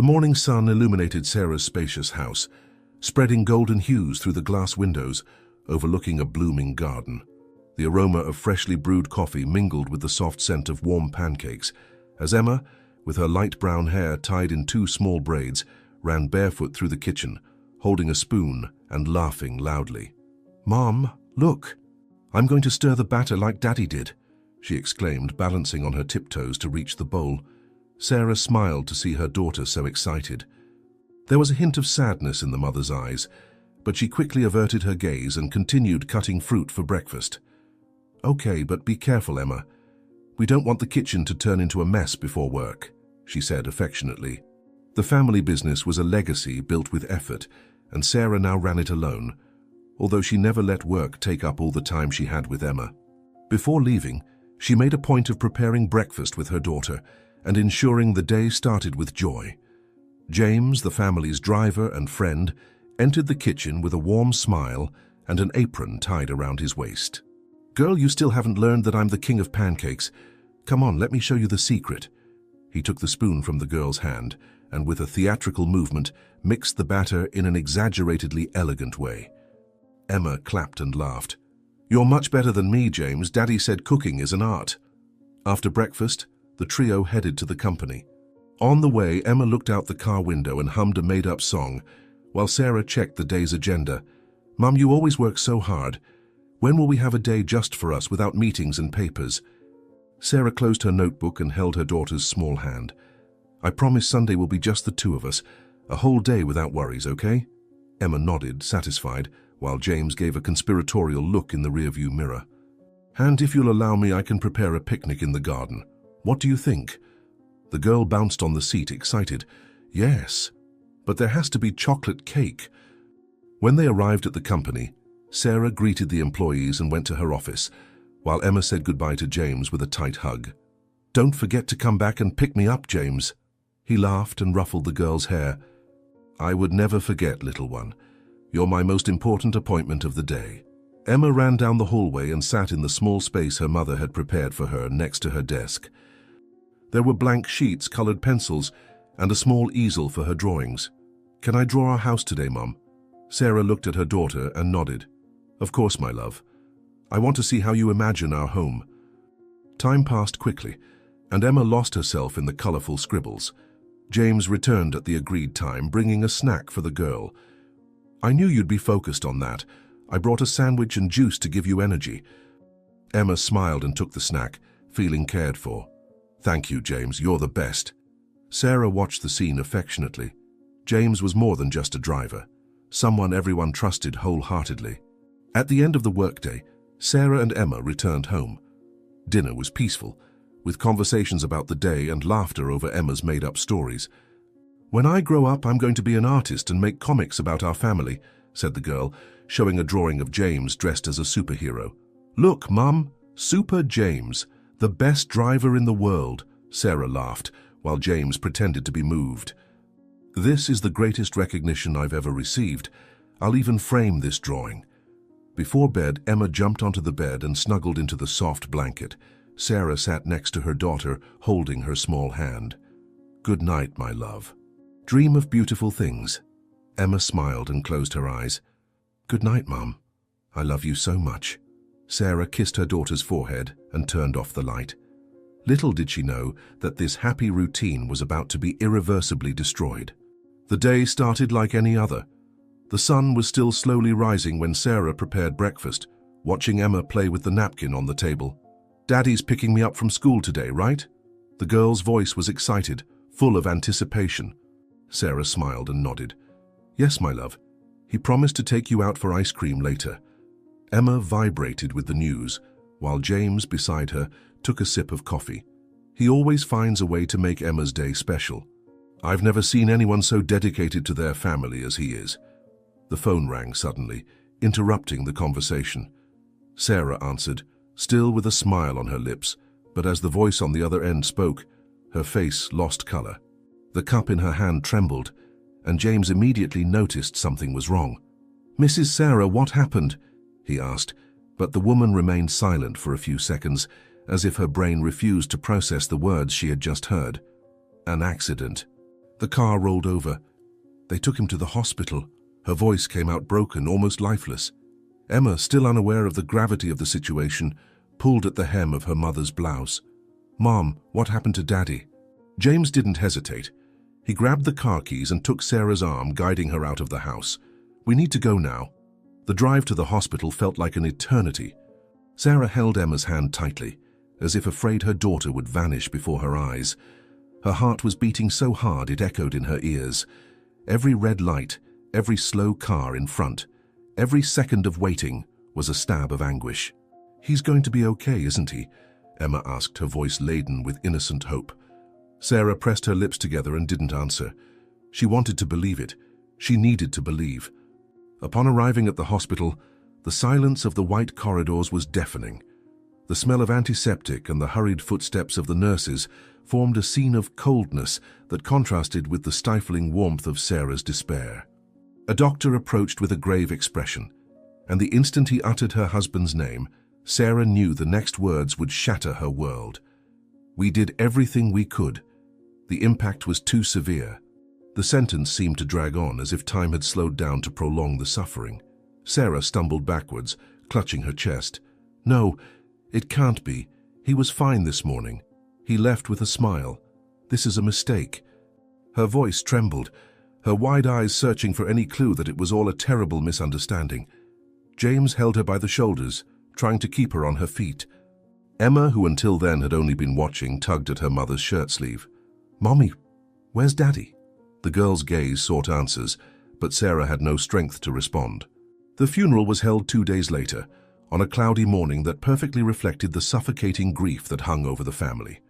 The morning sun illuminated Sarah's spacious house, spreading golden hues through the glass windows, overlooking a blooming garden. The aroma of freshly brewed coffee mingled with the soft scent of warm pancakes, as Emma, with her light brown hair tied in 2 small braids, ran barefoot through the kitchen, holding a spoon and laughing loudly. "Mom, look! I'm going to stir the batter like Daddy did," she exclaimed, balancing on her tiptoes to reach the bowl. Sarah smiled to see her daughter so excited. There was a hint of sadness in the mother's eyes, but she quickly averted her gaze and continued cutting fruit for breakfast. "Okay, but be careful, Emma. We don't want the kitchen to turn into a mess before work," she said affectionately. The family business was a legacy built with effort, and Sarah now ran it alone, although she never let work take up all the time she had with Emma. Before leaving, she made a point of preparing breakfast with her daughter and ensuring the day started with joy. James, the family's driver and friend, entered the kitchen with a warm smile and an apron tied around his waist. "Girl, you still haven't learned that I'm the king of pancakes. Come on, let me show you the secret." He took the spoon from the girl's hand and with a theatrical movement mixed the batter in an exaggeratedly elegant way. Emma clapped and laughed. "You're much better than me, James. Daddy said cooking is an art." After breakfast, the trio headed to the company. On the way, Emma looked out the car window and hummed a made-up song, while Sarah checked the day's agenda. "Mum, you always work so hard. When will we have a day just for us without meetings and papers?" Sarah closed her notebook and held her daughter's small hand. "I promise Sunday will be just the 2 of us, a whole day without worries, okay?" Emma nodded, satisfied, while James gave a conspiratorial look in the rearview mirror. "And if you'll allow me, I can prepare a picnic in the garden. What do you think?" The girl bounced on the seat, excited. "Yes, but there has to be chocolate cake." When they arrived at the company, Sarah greeted the employees and went to her office, while Emma said goodbye to James with a tight hug. "Don't forget to come back and pick me up, James." He laughed and ruffled the girl's hair. "I would never forget, little one. You're my most important appointment of the day." Emma ran down the hallway and sat in the small space her mother had prepared for her next to her desk. There were blank sheets, colored pencils, and a small easel for her drawings. "Can I draw our house today, Mum?" Sarah looked at her daughter and nodded. "Of course, my love. I want to see how you imagine our home." Time passed quickly, and Emma lost herself in the colorful scribbles. James returned at the agreed time, bringing a snack for the girl. "I knew you'd be focused on that. I brought a sandwich and juice to give you energy." Emma smiled and took the snack, feeling cared for. "Thank you, James. You're the best." Sarah watched the scene affectionately. James was more than just a driver, someone everyone trusted wholeheartedly. At the end of the workday, Sarah and Emma returned home. Dinner was peaceful, with conversations about the day and laughter over Emma's made-up stories. "When I grow up, I'm going to be an artist and make comics about our family," said the girl, showing a drawing of James dressed as a superhero. "Look, Mum, Super James, the best driver in the world," Sarah laughed, while James pretended to be moved. "This is the greatest recognition I've ever received. I'll even frame this drawing." Before bed, Emma jumped onto the bed and snuggled into the soft blanket. Sarah sat next to her daughter, holding her small hand. "Good night, my love. Dream of beautiful things." Emma smiled and closed her eyes. "Good night, Mum. I love you so much." Sarah kissed her daughter's forehead and turned off the light. Little did she know that this happy routine was about to be irreversibly destroyed. The day started like any other. The sun was still slowly rising when Sarah prepared breakfast, watching Emma play with the napkin on the table. "Daddy's picking me up from school today, right?" The girl's voice was excited, full of anticipation. Sarah smiled and nodded. "Yes, my love. He promised to take you out for ice cream later." Emma vibrated with the news, while James, beside her, took a sip of coffee. He always finds a way to make Emma's day special. "I've never seen anyone so dedicated to their family as he is." The phone rang suddenly, interrupting the conversation. Sarah answered, still with a smile on her lips, but as the voice on the other end spoke, her face lost color. The cup in her hand trembled, and James immediately noticed something was wrong. "Mrs. Sarah, what happened?" he asked, but the woman remained silent for a few seconds, as if her brain refused to process the words she had just heard. "An accident." The car rolled over. They took him to the hospital. Her voice came out broken, almost lifeless. Emma, still unaware of the gravity of the situation, pulled at the hem of her mother's blouse. "Mom, what happened to Daddy?" James didn't hesitate. He grabbed the car keys and took Sarah's arm, guiding her out of the house. "We need to go now." The drive to the hospital felt like an eternity. Sarah held Emma's hand tightly, as if afraid her daughter would vanish before her eyes. Her heart was beating so hard it echoed in her ears. Every red light, every slow car in front, every second of waiting was a stab of anguish. "He's going to be okay, isn't he?" Emma asked, her voice laden with innocent hope. Sarah pressed her lips together and didn't answer. She wanted to believe it. She needed to believe. Upon arriving at the hospital, the silence of the white corridors was deafening. The smell of antiseptic and the hurried footsteps of the nurses formed a scene of coldness that contrasted with the stifling warmth of Sarah's despair. A doctor approached with a grave expression, and the instant he uttered her husband's name, Sarah knew the next words would shatter her world. "We did everything we could. The impact was too severe." The sentence seemed to drag on, as if time had slowed down to prolong the suffering. Sarah stumbled backwards, clutching her chest. "No, it can't be. He was fine this morning. He left with a smile. This is a mistake." Her voice trembled, her wide eyes searching for any clue that it was all a terrible misunderstanding. James held her by the shoulders, trying to keep her on her feet. Emma, who until then had only been watching, tugged at her mother's shirt sleeve. "Mommy, where's Daddy?" The girl's gaze sought answers, but Sarah had no strength to respond. The funeral was held 2 days later, on a cloudy morning that perfectly reflected the suffocating grief that hung over the family.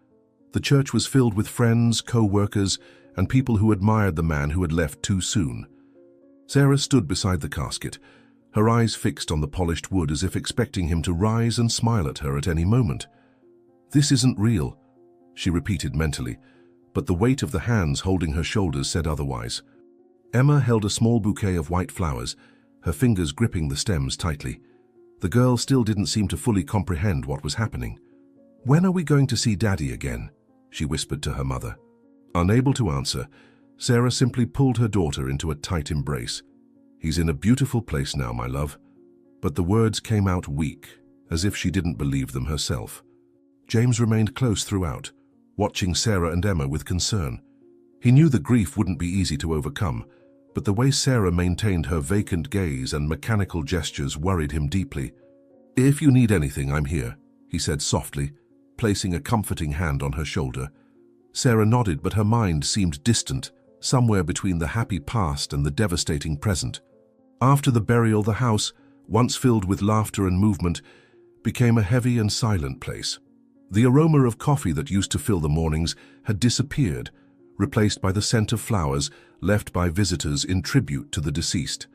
The church was filled with friends, co-workers, and people who admired the man who had left too soon. Sarah stood beside the casket, her eyes fixed on the polished wood as if expecting him to rise and smile at her at any moment. "This isn't real," she repeated mentally, but the weight of the hands holding her shoulders said otherwise. Emma held a small bouquet of white flowers, her fingers gripping the stems tightly. The girl still didn't seem to fully comprehend what was happening. "When are we going to see Daddy again?" she whispered to her mother. Unable to answer, Sarah simply pulled her daughter into a tight embrace. "He's in a beautiful place now, my love." But the words came out weak, as if she didn't believe them herself. James remained close throughout, watching Sarah and Emma with concern. He knew the grief wouldn't be easy to overcome, but the way Sarah maintained her vacant gaze and mechanical gestures worried him deeply. "If you need anything, I'm here," he said softly, placing a comforting hand on her shoulder. Sarah nodded, but her mind seemed distant, somewhere between the happy past and the devastating present. After the burial, the house, once filled with laughter and movement, became a heavy and silent place. The aroma of coffee that used to fill the mornings had disappeared, replaced by the scent of flowers left by visitors in tribute to the deceased.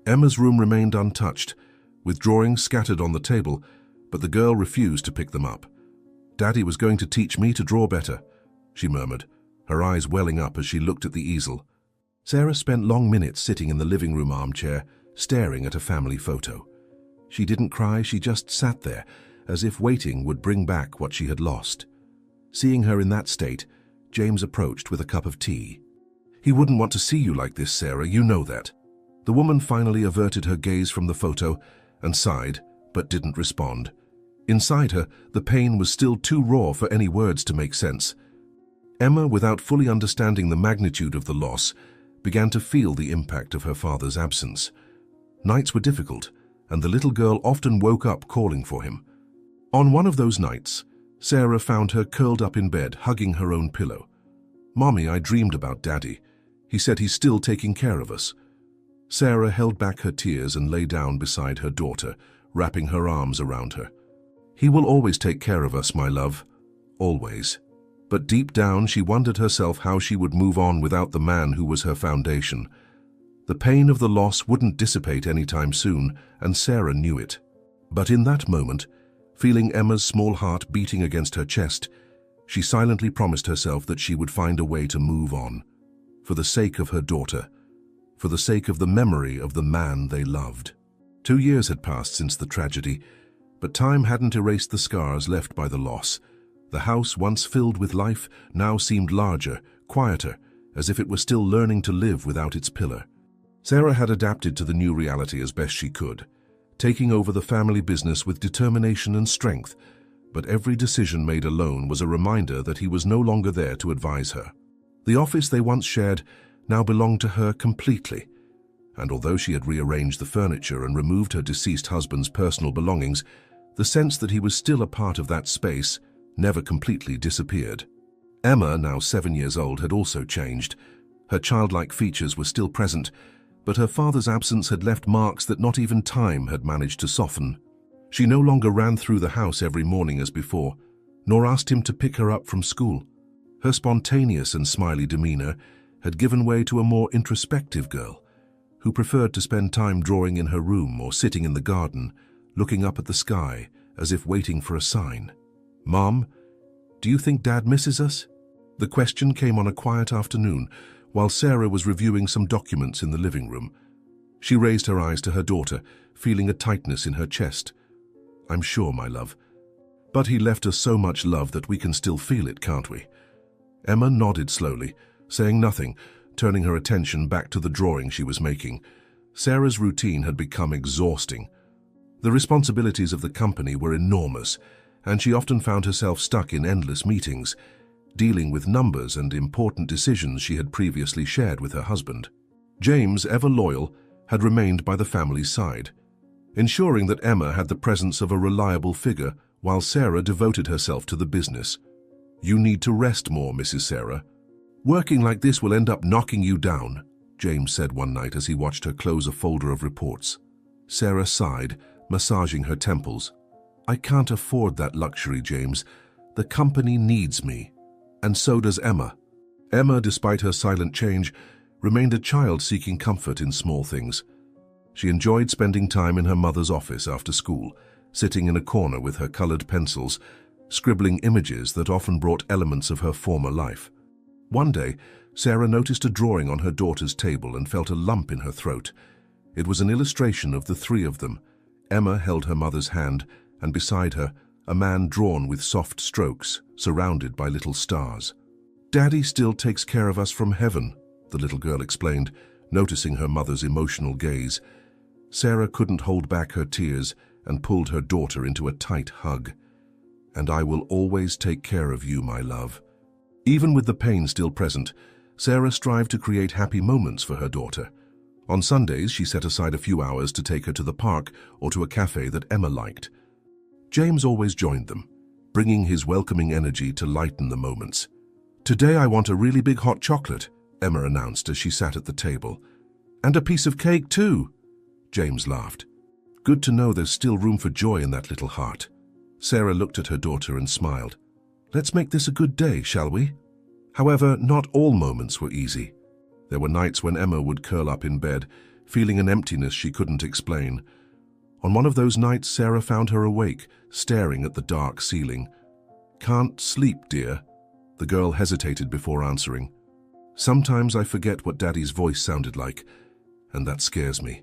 Emma's room remained untouched, with drawings scattered on the table, but the girl refused to pick them up. "Daddy was going to teach me to draw better," she murmured, her eyes welling up as she looked at the easel. Sarah spent long minutes sitting in the living room armchair, staring at a family photo. She didn't cry, she just sat there, as if waiting would bring back what she had lost. Seeing her in that state, James approached with a cup of tea. "He wouldn't want to see you like this, Sarah, you know that." The woman finally averted her gaze from the photo and sighed, but didn't respond. Inside her, the pain was still too raw for any words to make sense. Emma, without fully understanding the magnitude of the loss, began to feel the impact of her father's absence. Nights were difficult, and the little girl often woke up calling for him. On one of those nights, Sarah found her curled up in bed, hugging her own pillow. "Mommy, I dreamed about Daddy. He said he's still taking care of us." Sarah held back her tears and lay down beside her daughter, wrapping her arms around her. "He will always take care of us, my love. Always." But deep down, she wondered herself how she would move on without the man who was her foundation. The pain of the loss wouldn't dissipate anytime soon, and Sarah knew it. But in that moment, feeling Emma's small heart beating against her chest, she silently promised herself that she would find a way to move on, for the sake of her daughter, for the sake of the memory of the man they loved. 2 years had passed since the tragedy, but time hadn't erased the scars left by the loss. The house, once filled with life, now seemed larger, quieter, as if it were still learning to live without its pillar. Sarah had adapted to the new reality as best she could, taking over the family business with determination and strength, but every decision made alone was a reminder that he was no longer there to advise her. The office they once shared now belonged to her completely, and although she had rearranged the furniture and removed her deceased husband's personal belongings, the sense that he was still a part of that space never completely disappeared. Emma, now 7 years old, had also changed. Her childlike features were still present, but her father's absence had left marks that not even time had managed to soften. She no longer ran through the house every morning as before, nor asked him to pick her up from school. Her spontaneous and smiley demeanor had given way to a more introspective girl, who preferred to spend time drawing in her room or sitting in the garden, looking up at the sky as if waiting for a sign. "Mom, do you think Dad misses us?" The question came on a quiet afternoon while Sarah was reviewing some documents in the living room. She raised her eyes to her daughter, feeling a tightness in her chest. "I'm sure, my love. But he left us so much love that we can still feel it, can't we?" Emma nodded slowly, saying nothing, turning her attention back to the drawing she was making. Sarah's routine had become exhausting. The responsibilities of the company were enormous, and she often found herself stuck in endless meetings, dealing with numbers and important decisions she had previously shared with her husband. James, ever loyal, had remained by the family's side, ensuring that Emma had the presence of a reliable figure while Sarah devoted herself to the business. "You need to rest more, Mrs. Sarah. Working like this will end up knocking you down," James said one night as he watched her close a folder of reports. Sarah sighed, massaging her temples. "I can't afford that luxury, James. The company needs me. And so does Emma." Emma, despite her silent change, remained a child seeking comfort in small things. She enjoyed spending time in her mother's office after school, sitting in a corner with her colored pencils, scribbling images that often brought elements of her former life. One day, Sarah noticed a drawing on her daughter's table and felt a lump in her throat. It was an illustration of the three of them. Emma held her mother's hand, and beside her, a man drawn with soft strokes, surrounded by little stars. "Daddy still takes care of us from heaven," the little girl explained, noticing her mother's emotional gaze. Sarah couldn't hold back her tears and pulled her daughter into a tight hug. "And I will always take care of you, my love." Even with the pain still present, Sarah strived to create happy moments for her daughter. On Sundays, she set aside a few hours to take her to the park or to a cafe that Emma liked. James always joined them, bringing his welcoming energy to lighten the moments. "Today I want a really big hot chocolate," Emma announced as she sat at the table. "And a piece of cake too," James laughed. "Good to know there's still room for joy in that little heart." Sarah looked at her daughter and smiled. "Let's make this a good day, shall we?" However, not all moments were easy. There were nights when Emma would curl up in bed, feeling an emptiness she couldn't explain. On one of those nights, Sarah found her awake, staring at the dark ceiling. "Can't sleep, dear?" The girl hesitated before answering. "Sometimes I forget what Daddy's voice sounded like, and that scares me."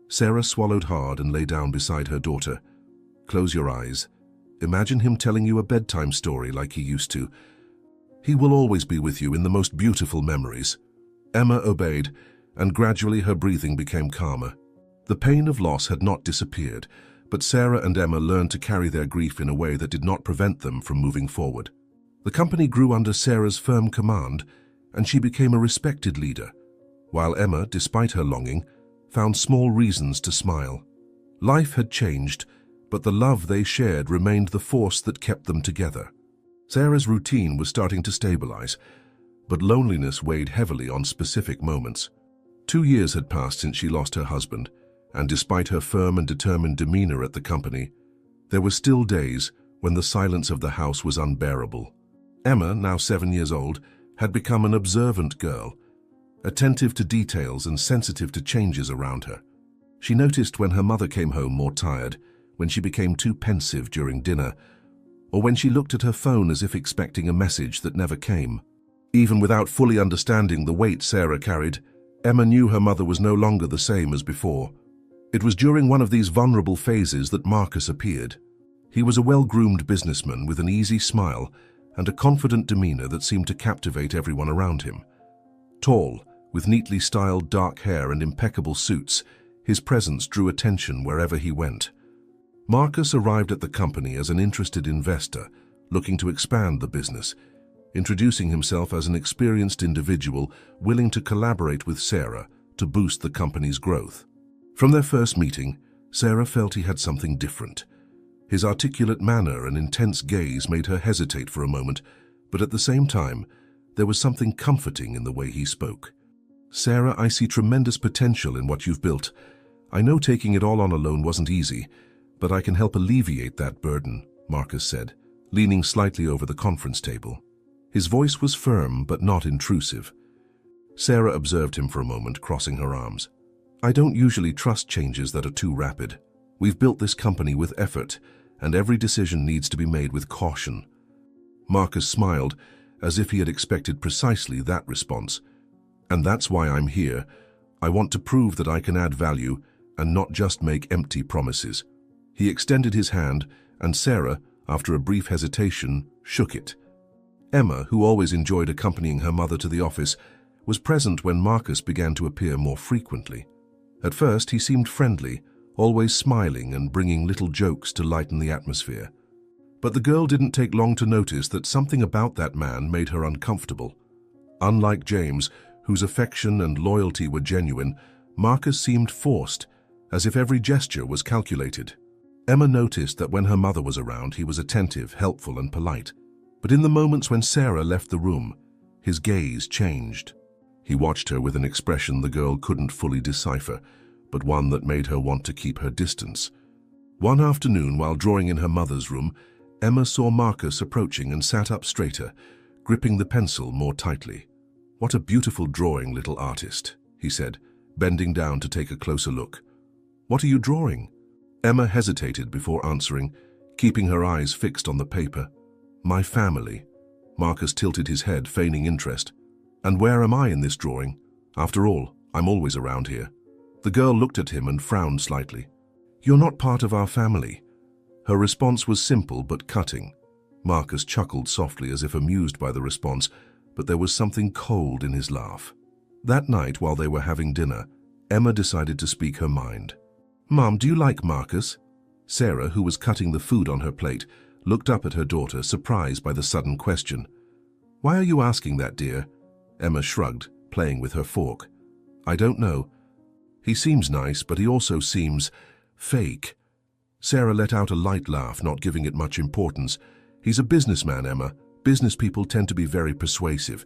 Sarah swallowed hard and lay down beside her daughter. "Close your eyes. Imagine him telling you a bedtime story like he used to. He will always be with you in the most beautiful memories." Emma obeyed, and gradually her breathing became calmer. The pain of loss had not disappeared, but Sarah and Emma learned to carry their grief in a way that did not prevent them from moving forward. The company grew under Sarah's firm command, and she became a respected leader, while Emma, despite her longing, found small reasons to smile. Life had changed, but the love they shared remained the force that kept them together. Sarah's routine was starting to stabilize, but loneliness weighed heavily on specific moments. 2 years had passed since she lost her husband, and despite her firm and determined demeanor at the company, there were still days when the silence of the house was unbearable. Emma, now 7 years old, had become an observant girl, attentive to details and sensitive to changes around her. She noticed when her mother came home more tired, when she became too pensive during dinner, or when she looked at her phone as if expecting a message that never came. Even without fully understanding the weight Sarah carried, Emma knew her mother was no longer the same as before. It was during one of these vulnerable phases that Marcus appeared. He was a well-groomed businessman with an easy smile and a confident demeanor that seemed to captivate everyone around him. Tall, with neatly styled dark hair and impeccable suits, his presence drew attention wherever he went. Marcus arrived at the company as an interested investor, looking to expand the business, introducing himself as an experienced individual willing to collaborate with Sarah to boost the company's growth. From their first meeting, Sarah felt he had something different. His articulate manner and intense gaze made her hesitate for a moment, but at the same time, there was something comforting in the way he spoke. "Sarah, I see tremendous potential in what you've built. I know taking it all on alone wasn't easy, but I can help alleviate that burden," Marcus said, leaning slightly over the conference table. His voice was firm but not intrusive. Sarah observed him for a moment, crossing her arms. "I don't usually trust changes that are too rapid. We've built this company with effort, and every decision needs to be made with caution." Marcus smiled, as if he had expected precisely that response. "And that's why I'm here. I want to prove that I can add value and not just make empty promises." He extended his hand, and Sarah, after a brief hesitation, shook it. Emma, who always enjoyed accompanying her mother to the office, was present when Marcus began to appear more frequently. At first, he seemed friendly, always smiling and bringing little jokes to lighten the atmosphere. But the girl didn't take long to notice that something about that man made her uncomfortable. Unlike James, whose affection and loyalty were genuine, Marcus seemed forced, as if every gesture was calculated. Emma noticed that when her mother was around, he was attentive, helpful, and polite. But in the moments when Sarah left the room, his gaze changed. He watched her with an expression the girl couldn't fully decipher, but one that made her want to keep her distance. One afternoon, while drawing in her mother's room, Emma saw Marcus approaching and sat up straighter, gripping the pencil more tightly. "What a beautiful drawing, little artist," he said, bending down to take a closer look. "What are you drawing?" Emma hesitated before answering, keeping her eyes fixed on the paper. "My family." Marcus tilted his head, feigning interest. "And where am I in this drawing? After all, I'm always around here." The girl looked at him and frowned slightly. "You're not part of our family." Her response was simple but cutting. Marcus chuckled softly as if amused by the response, but there was something cold in his laugh. That night, while they were having dinner, Emma decided to speak her mind. "Mom, do you like Marcus?" Sarah, who was cutting the food on her plate, looked up at her daughter, surprised by the sudden question. "Why are you asking that, dear?" Emma shrugged, playing with her fork. "I don't know. He seems nice, but he also seems fake." Sarah let out a light laugh, not giving it much importance. "He's a businessman, Emma. Business people tend to be very persuasive."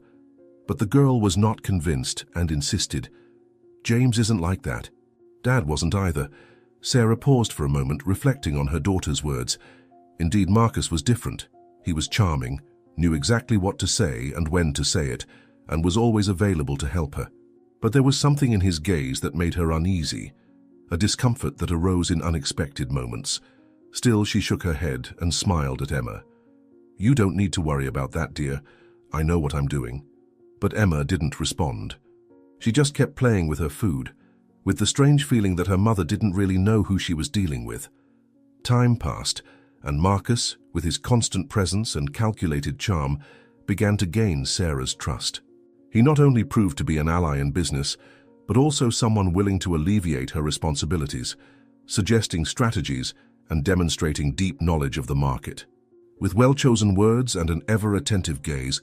But the girl was not convinced and insisted. "James isn't like that. Dad wasn't either." Sarah paused for a moment, reflecting on her daughter's words. Indeed, Marcus was different. He was charming, knew exactly what to say and when to say it, and was always available to help her. But there was something in his gaze that made her uneasy, a discomfort that arose in unexpected moments. Still, she shook her head and smiled at Emma. "You don't need to worry about that, dear. I know what I'm doing." But Emma didn't respond. She just kept playing with her food, with the strange feeling that her mother didn't really know who she was dealing with. Time passed, and Marcus, with his constant presence and calculated charm, began to gain Sarah's trust. He not only proved to be an ally in business, but also someone willing to alleviate her responsibilities, suggesting strategies and demonstrating deep knowledge of the market. With well-chosen words and an ever-attentive gaze,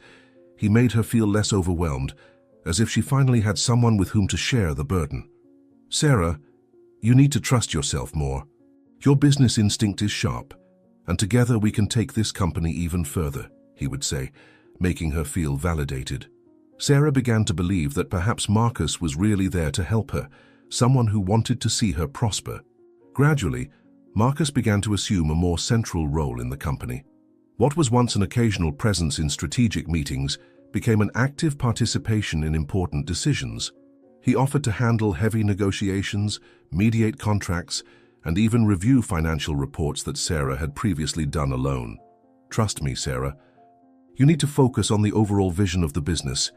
he made her feel less overwhelmed, as if she finally had someone with whom to share the burden. "Sarah, you need to trust yourself more. Your business instinct is sharp, and together we can take this company even further," he would say, making her feel validated. Sarah began to believe that perhaps Marcus was really there to help her, someone who wanted to see her prosper. Gradually, Marcus began to assume a more central role in the company. What was once an occasional presence in strategic meetings became an active participation in important decisions. He offered to handle heavy negotiations, mediate contracts, and even review financial reports that Sarah had previously done alone. "Trust me, Sarah. You need to focus on the overall vision of the business,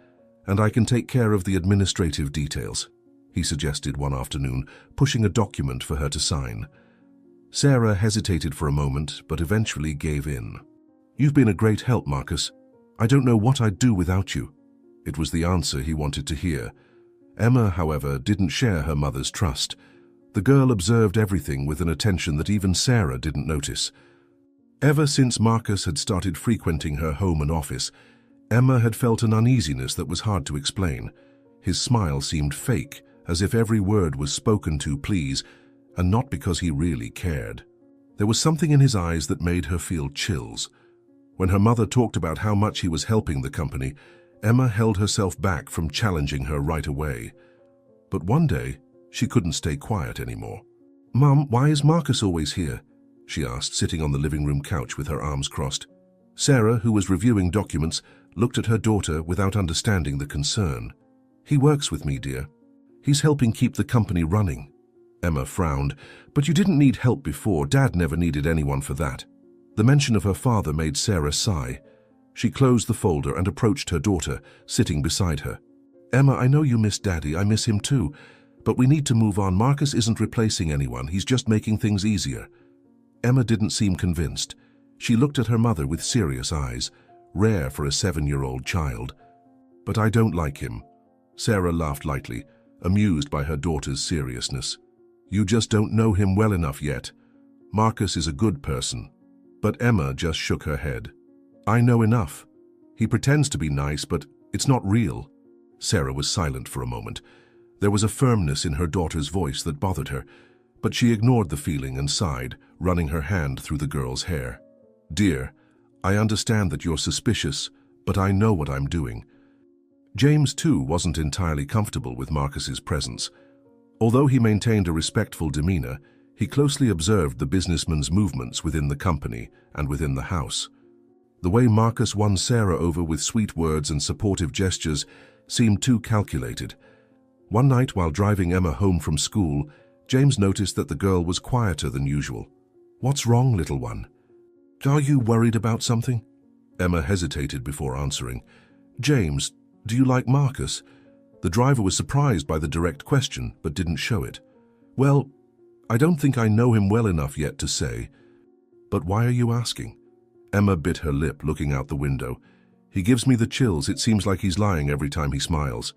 and I can take care of the administrative details," he suggested one afternoon, pushing a document for her to sign. Sarah hesitated for a moment, but eventually gave in. "You've been a great help, Marcus. I don't know what I'd do without you." It was the answer he wanted to hear. Emma, however, didn't share her mother's trust. The girl observed everything with an attention that even Sarah didn't notice. Ever since Marcus had started frequenting her home and office, Emma had felt an uneasiness that was hard to explain. His smile seemed fake, as if every word was spoken to please, and not because he really cared. There was something in his eyes that made her feel chills. When her mother talked about how much he was helping the company, Emma held herself back from challenging her right away. But one day, she couldn't stay quiet anymore. "Mum, why is Marcus always here?" she asked, sitting on the living room couch with her arms crossed. Sarah, who was reviewing documents, looked at her daughter without understanding the concern. "He works with me, dear. He's helping keep the company running." Emma frowned. "But you didn't need help before. Dad never needed anyone for that." The mention of her father made Sarah sigh. She closed the folder and approached her daughter, sitting beside her. "Emma, I know you miss Daddy. I miss him too. But we need to move on. Marcus isn't replacing anyone. He's just making things easier." Emma didn't seem convinced. She looked at her mother with serious eyes, rare for a 7-year-old child. "But I don't like him." Sarah laughed lightly, amused by her daughter's seriousness. "You just don't know him well enough yet. Marcus is a good person." But Emma just shook her head. "I know enough. He pretends to be nice, but it's not real." Sarah was silent for a moment. There was a firmness in her daughter's voice that bothered her, but she ignored the feeling and sighed, running her hand through the girl's hair. "Dear, I understand that you're suspicious, but I know what I'm doing." James, too, wasn't entirely comfortable with Marcus's presence. Although he maintained a respectful demeanor, he closely observed the businessman's movements within the company and within the house. The way Marcus won Sarah over with sweet words and supportive gestures seemed too calculated. One night, while driving Emma home from school, James noticed that the girl was quieter than usual. "What's wrong, little one? Are you worried about something?" Emma hesitated before answering. "James, do you like Marcus?" The driver was surprised by the direct question, but didn't show it. "Well, I don't think I know him well enough yet to say." "But why are you asking?" Emma bit her lip, looking out the window. "He gives me the chills. It seems like he's lying every time he smiles."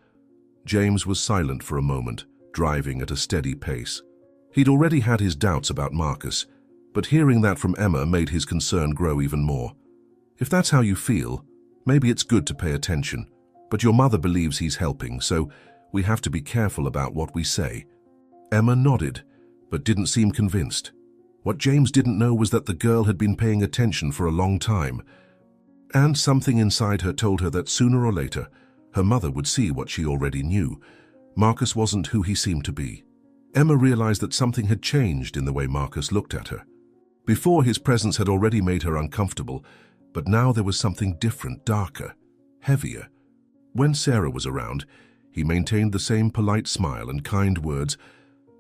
James was silent for a moment, driving at a steady pace. He'd already had his doubts about Marcus, but hearing that from Emma made his concern grow even more. "If that's how you feel, maybe it's good to pay attention. But your mother believes he's helping, so we have to be careful about what we say." Emma nodded, but didn't seem convinced. What James didn't know was that the girl had been paying attention for a long time, and something inside her told her that sooner or later, her mother would see what she already knew. Marcus wasn't who he seemed to be. Emma realized that something had changed in the way Marcus looked at her. Before, his presence had already made her uncomfortable, but now there was something different, darker, heavier. When Sarah was around, he maintained the same polite smile and kind words,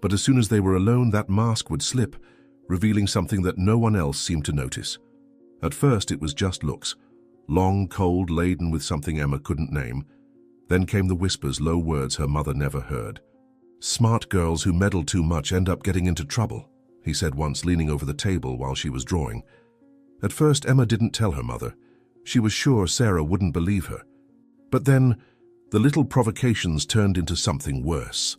but as soon as they were alone, that mask would slip, revealing something that no one else seemed to notice. At first, it was just looks, long, cold, laden with something Emma couldn't name. Then came the whispers, low words her mother never heard. "Smart girls who meddle too much end up getting into trouble," he said once, leaning over the table while she was drawing. At first, Emma didn't tell her mother. She was sure Sarah wouldn't believe her. But then, the little provocations turned into something worse.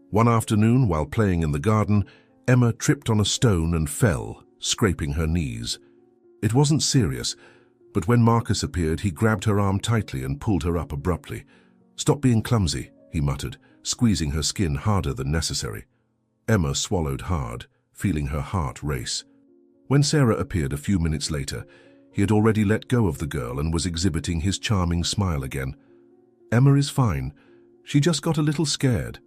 One afternoon, while playing in the garden, Emma tripped on a stone and fell, scraping her knees. It wasn't serious, but when Marcus appeared, he grabbed her arm tightly and pulled her up abruptly. "Stop being clumsy," he muttered, squeezing her skin harder than necessary. Emma swallowed hard, feeling her heart race. When Sarah appeared a few minutes later, he had already let go of the girl and was exhibiting his charming smile again. "Emma is fine. She just got a little scared."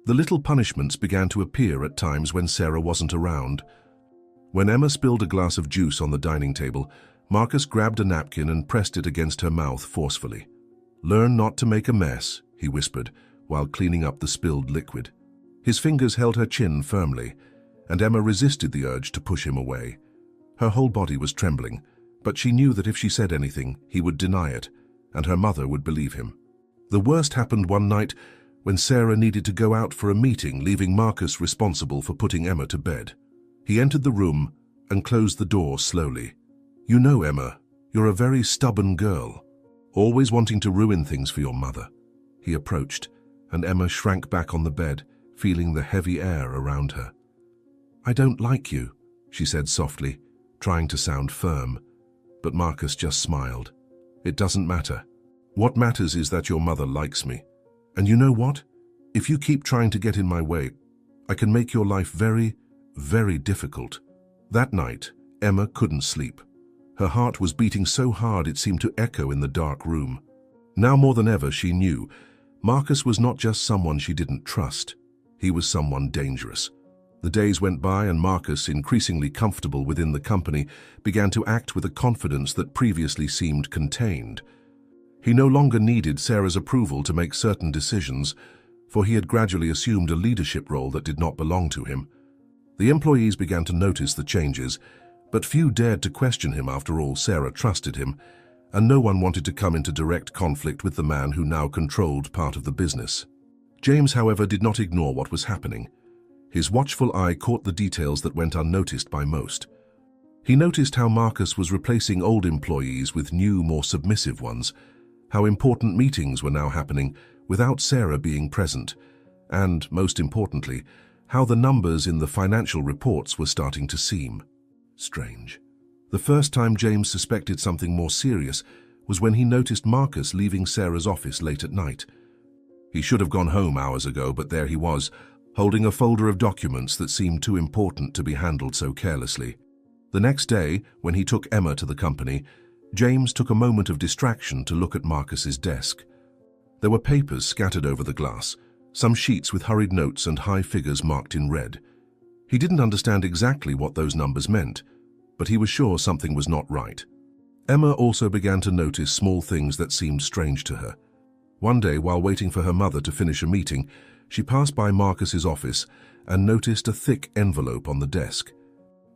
The little punishments began to appear at times when Sarah wasn't around. When Emma spilled a glass of juice on the dining table, Marcus grabbed a napkin and pressed it against her mouth forcefully. "Learn not to make a mess," he whispered, while cleaning up the spilled liquid. His fingers held her chin firmly, and Emma resisted the urge to push him away. Her whole body was trembling, but she knew that if she said anything, he would deny it, and her mother would believe him. The worst happened one night when Sarah needed to go out for a meeting, leaving Marcus responsible for putting Emma to bed. He entered the room and closed the door slowly. "You know, Emma, you're a very stubborn girl. Always wanting to ruin things for your mother. He approached, and Emma shrank back on the bed, feeling the heavy air around her. I don't like you, she said softly, trying to sound firm. But Marcus just smiled. It doesn't matter. What matters is that your mother likes me. And you know what? If you keep trying to get in my way, I can make your life very, very difficult. That night, Emma couldn't sleep. Her heart was beating so hard it seemed to echo in the dark room. Now more than ever, she knew Marcus was not just someone she didn't trust. He was someone dangerous. The days went by and Marcus, increasingly comfortable within the company, began to act with a confidence that previously seemed contained. He no longer needed Sarah's approval to make certain decisions, for he had gradually assumed a leadership role that did not belong to him. The employees began to notice the changes, but few dared to question him. After all, Sarah trusted him, and no one wanted to come into direct conflict with the man who now controlled part of the business. James, however, did not ignore what was happening. His watchful eye caught the details that went unnoticed by most. He noticed how Marcus was replacing old employees with new, more submissive ones, how important meetings were now happening without Sarah being present, and, most importantly, how the numbers in the financial reports were starting to seem strange. The first time James suspected something more serious was when he noticed Marcus leaving Sarah's office late at night. He should have gone home hours ago, but there he was, holding a folder of documents that seemed too important to be handled so carelessly. The next day, when he took Emma to the company, James took a moment of distraction to look at Marcus's desk. There were papers scattered over the glass, some sheets with hurried notes and high figures marked in red. He didn't understand exactly what those numbers meant, but he was sure something was not right. Emma also began to notice small things that seemed strange to her. One day, while waiting for her mother to finish a meeting, she passed by Marcus's office and noticed a thick envelope on the desk.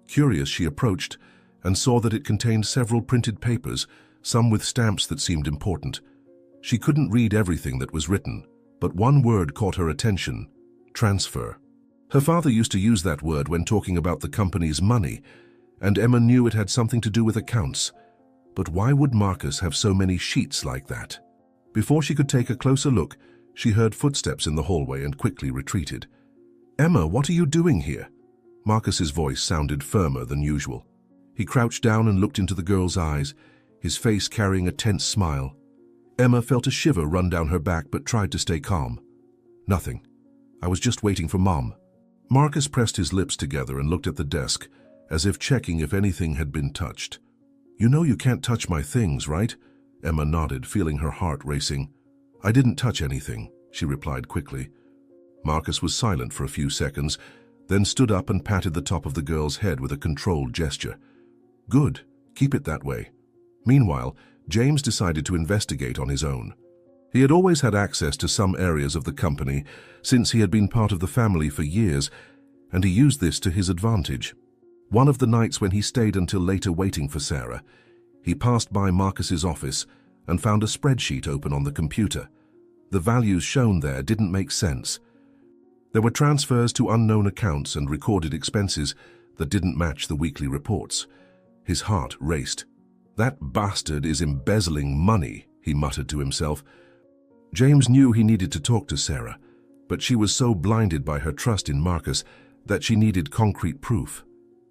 Curious, she approached and saw that it contained several printed papers, some with stamps that seemed important. She couldn't read everything that was written, but one word caught her attention: transfer. Her father used to use that word when talking about the company's money, and Emma knew it had something to do with accounts. But why would Marcus have so many sheets like that? Before she could take a closer look, she heard footsteps in the hallway and quickly retreated. Emma, what are you doing here? Marcus's voice sounded firmer than usual. He crouched down and looked into the girl's eyes, his face carrying a tense smile. Emma felt a shiver run down her back but tried to stay calm. Nothing. I was just waiting for Mom. Marcus pressed his lips together and looked at the desk, as if checking if anything had been touched. You know you can't touch my things, right? Emma nodded, feeling her heart racing. I didn't touch anything, she replied quickly. Marcus was silent for a few seconds, then stood up and patted the top of the girl's head with a controlled gesture. Good, keep it that way. Meanwhile, James decided to investigate on his own. He had always had access to some areas of the company, since he had been part of the family for years, and he used this to his advantage. One of the nights when he stayed until later waiting for Sarah, he passed by Marcus's office and found a spreadsheet open on the computer. The values shown there didn't make sense. There were transfers to unknown accounts and recorded expenses that didn't match the weekly reports. His heart raced. That bastard is embezzling money, he muttered to himself. James knew he needed to talk to Sarah, but she was so blinded by her trust in Marcus that she needed concrete proof.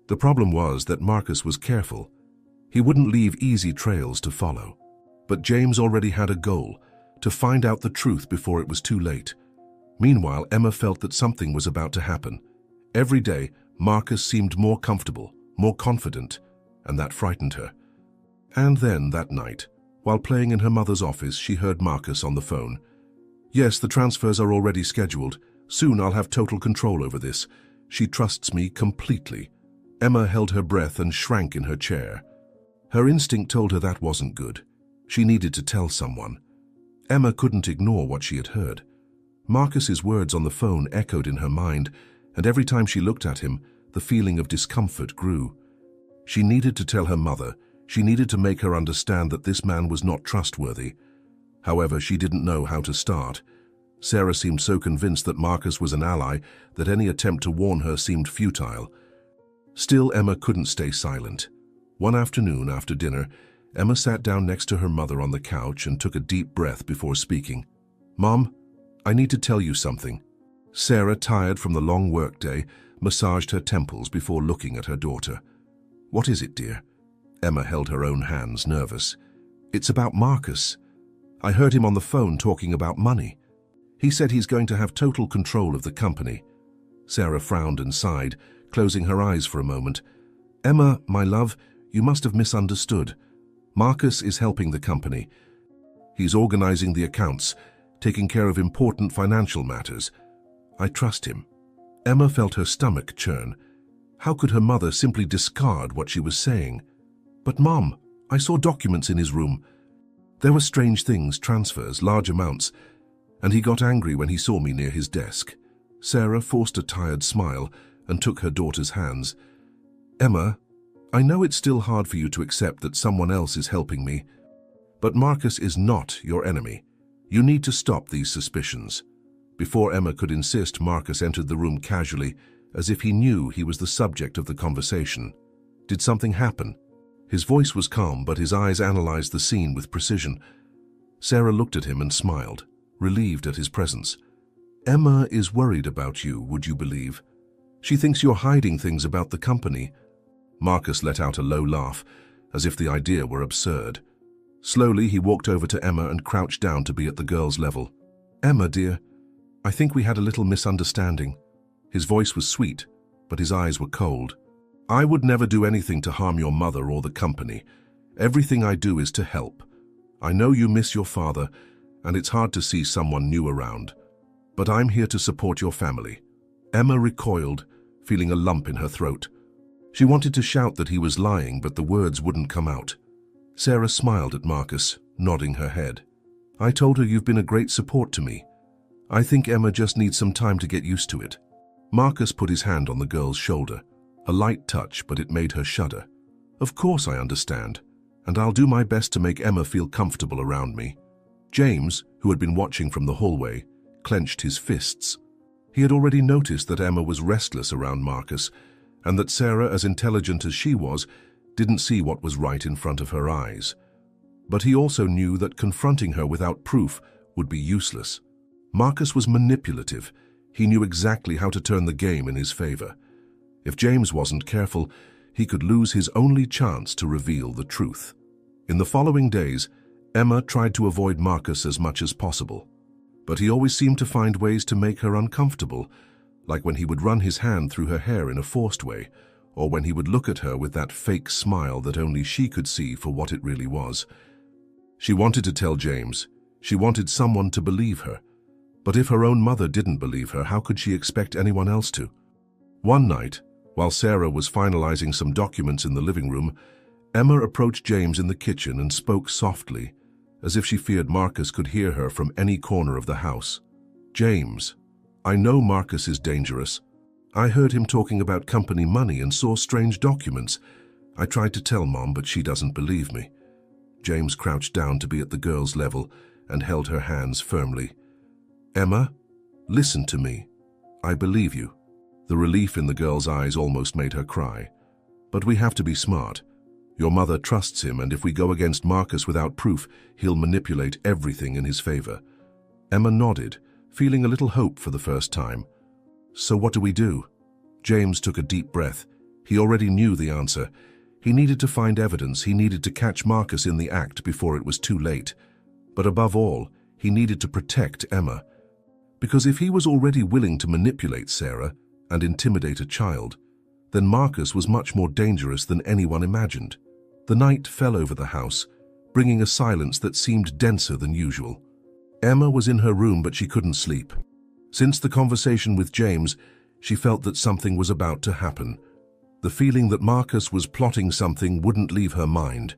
The problem was that Marcus was careful. He wouldn't leave easy trails to follow. But James already had a goal: to find out the truth before it was too late. Meanwhile, Emma felt that something was about to happen. Every day, Marcus seemed more comfortable, more confident, and that frightened her. And then, that night, while playing in her mother's office, she heard Marcus on the phone. Yes, the transfers are already scheduled. Soon I'll have total control over this. She trusts me completely. Emma held her breath and shrank in her chair. Her instinct told her that wasn't good. She needed to tell someone. Emma couldn't ignore what she had heard. Marcus's words on the phone echoed in her mind, and every time she looked at him, the feeling of discomfort grew. She needed to tell her mother. She needed to make her understand that this man was not trustworthy. However, she didn't know how to start. Sarah seemed so convinced that Marcus was an ally that any attempt to warn her seemed futile. Still, Emma couldn't stay silent. One afternoon after dinner, Emma sat down next to her mother on the couch and took a deep breath before speaking. "Mom, I need to tell you something." Sarah, tired from the long workday, massaged her temples before looking at her daughter. "What is it, dear?" Emma held her own hands, nervous. "It's about Marcus. I heard him on the phone talking about money. He said he's going to have total control of the company." Sarah frowned and sighed, closing her eyes for a moment. "Emma, my love, you must have misunderstood. Marcus is helping the company. He's organizing the accounts, taking care of important financial matters. I trust him." Emma felt her stomach churn. How could her mother simply discard what she was saying? "But Mom, I saw documents in his room. There were strange things, transfers, large amounts, and he got angry when he saw me near his desk." Sarah forced a tired smile and took her daughter's hands. "Emma, I know it's still hard for you to accept that someone else is helping me, but Marcus is not your enemy. You need to stop these suspicions." Before Emma could insist, Marcus entered the room casually, as if he knew he was the subject of the conversation. "Did something happen?" His voice was calm, but his eyes analyzed the scene with precision. Sarah looked at him and smiled, relieved at his presence. "Emma is worried about you, would you believe? She thinks you're hiding things about the company." Marcus let out a low laugh, as if the idea were absurd. Slowly, he walked over to Emma and crouched down to be at the girl's level. "Emma, dear, I think we had a little misunderstanding." His voice was sweet, but his eyes were cold. "I would never do anything to harm your mother or the company. Everything I do is to help. I know you miss your father, and it's hard to see someone new around. But I'm here to support your family." Emma recoiled, feeling a lump in her throat. She wanted to shout that he was lying, but the words wouldn't come out. Sarah smiled at Marcus, nodding her head. "I told her you've been a great support to me. I think Emma just needs some time to get used to it." Marcus put his hand on the girl's shoulder. A light touch, but it made her shudder. "Of course I understand, and I'll do my best to make Emma feel comfortable around me." James, who had been watching from the hallway, clenched his fists. He had already noticed that Emma was restless around Marcus, and that Sarah, as intelligent as she was, didn't see what was right in front of her eyes. But he also knew that confronting her without proof would be useless. Marcus was manipulative. He knew exactly how to turn the game in his favor. If James wasn't careful, he could lose his only chance to reveal the truth. In the following days, Emma tried to avoid Marcus as much as possible. But he always seemed to find ways to make her uncomfortable, like when he would run his hand through her hair in a forced way, or when he would look at her with that fake smile that only she could see for what it really was. She wanted to tell James. She wanted someone to believe her. But if her own mother didn't believe her, how could she expect anyone else to? One night, while Sarah was finalizing some documents in the living room, Emma approached James in the kitchen and spoke softly, as if she feared Marcus could hear her from any corner of the house. "James, I know Marcus is dangerous. I heard him talking about company money and saw strange documents. I tried to tell Mom, but she doesn't believe me." James crouched down to be at the girl's level and held her hands firmly. "Emma, listen to me. I believe you." The relief in the girl's eyes almost made her cry. "But we have to be smart. Your mother trusts him, and if we go against Marcus without proof, he'll manipulate everything in his favor." Emma nodded, feeling a little hope for the first time. "So what do we do?" James took a deep breath. He already knew the answer. He needed to find evidence. He needed to catch Marcus in the act before it was too late. But above all, he needed to protect Emma. Because if he was already willing to manipulate Sarah and intimidate a child, then Marcus was much more dangerous than anyone imagined. The night fell over the house, bringing a silence that seemed denser than usual. Emma was in her room, but she couldn't sleep. Since the conversation with James, she felt that something was about to happen. The feeling that Marcus was plotting something wouldn't leave her mind.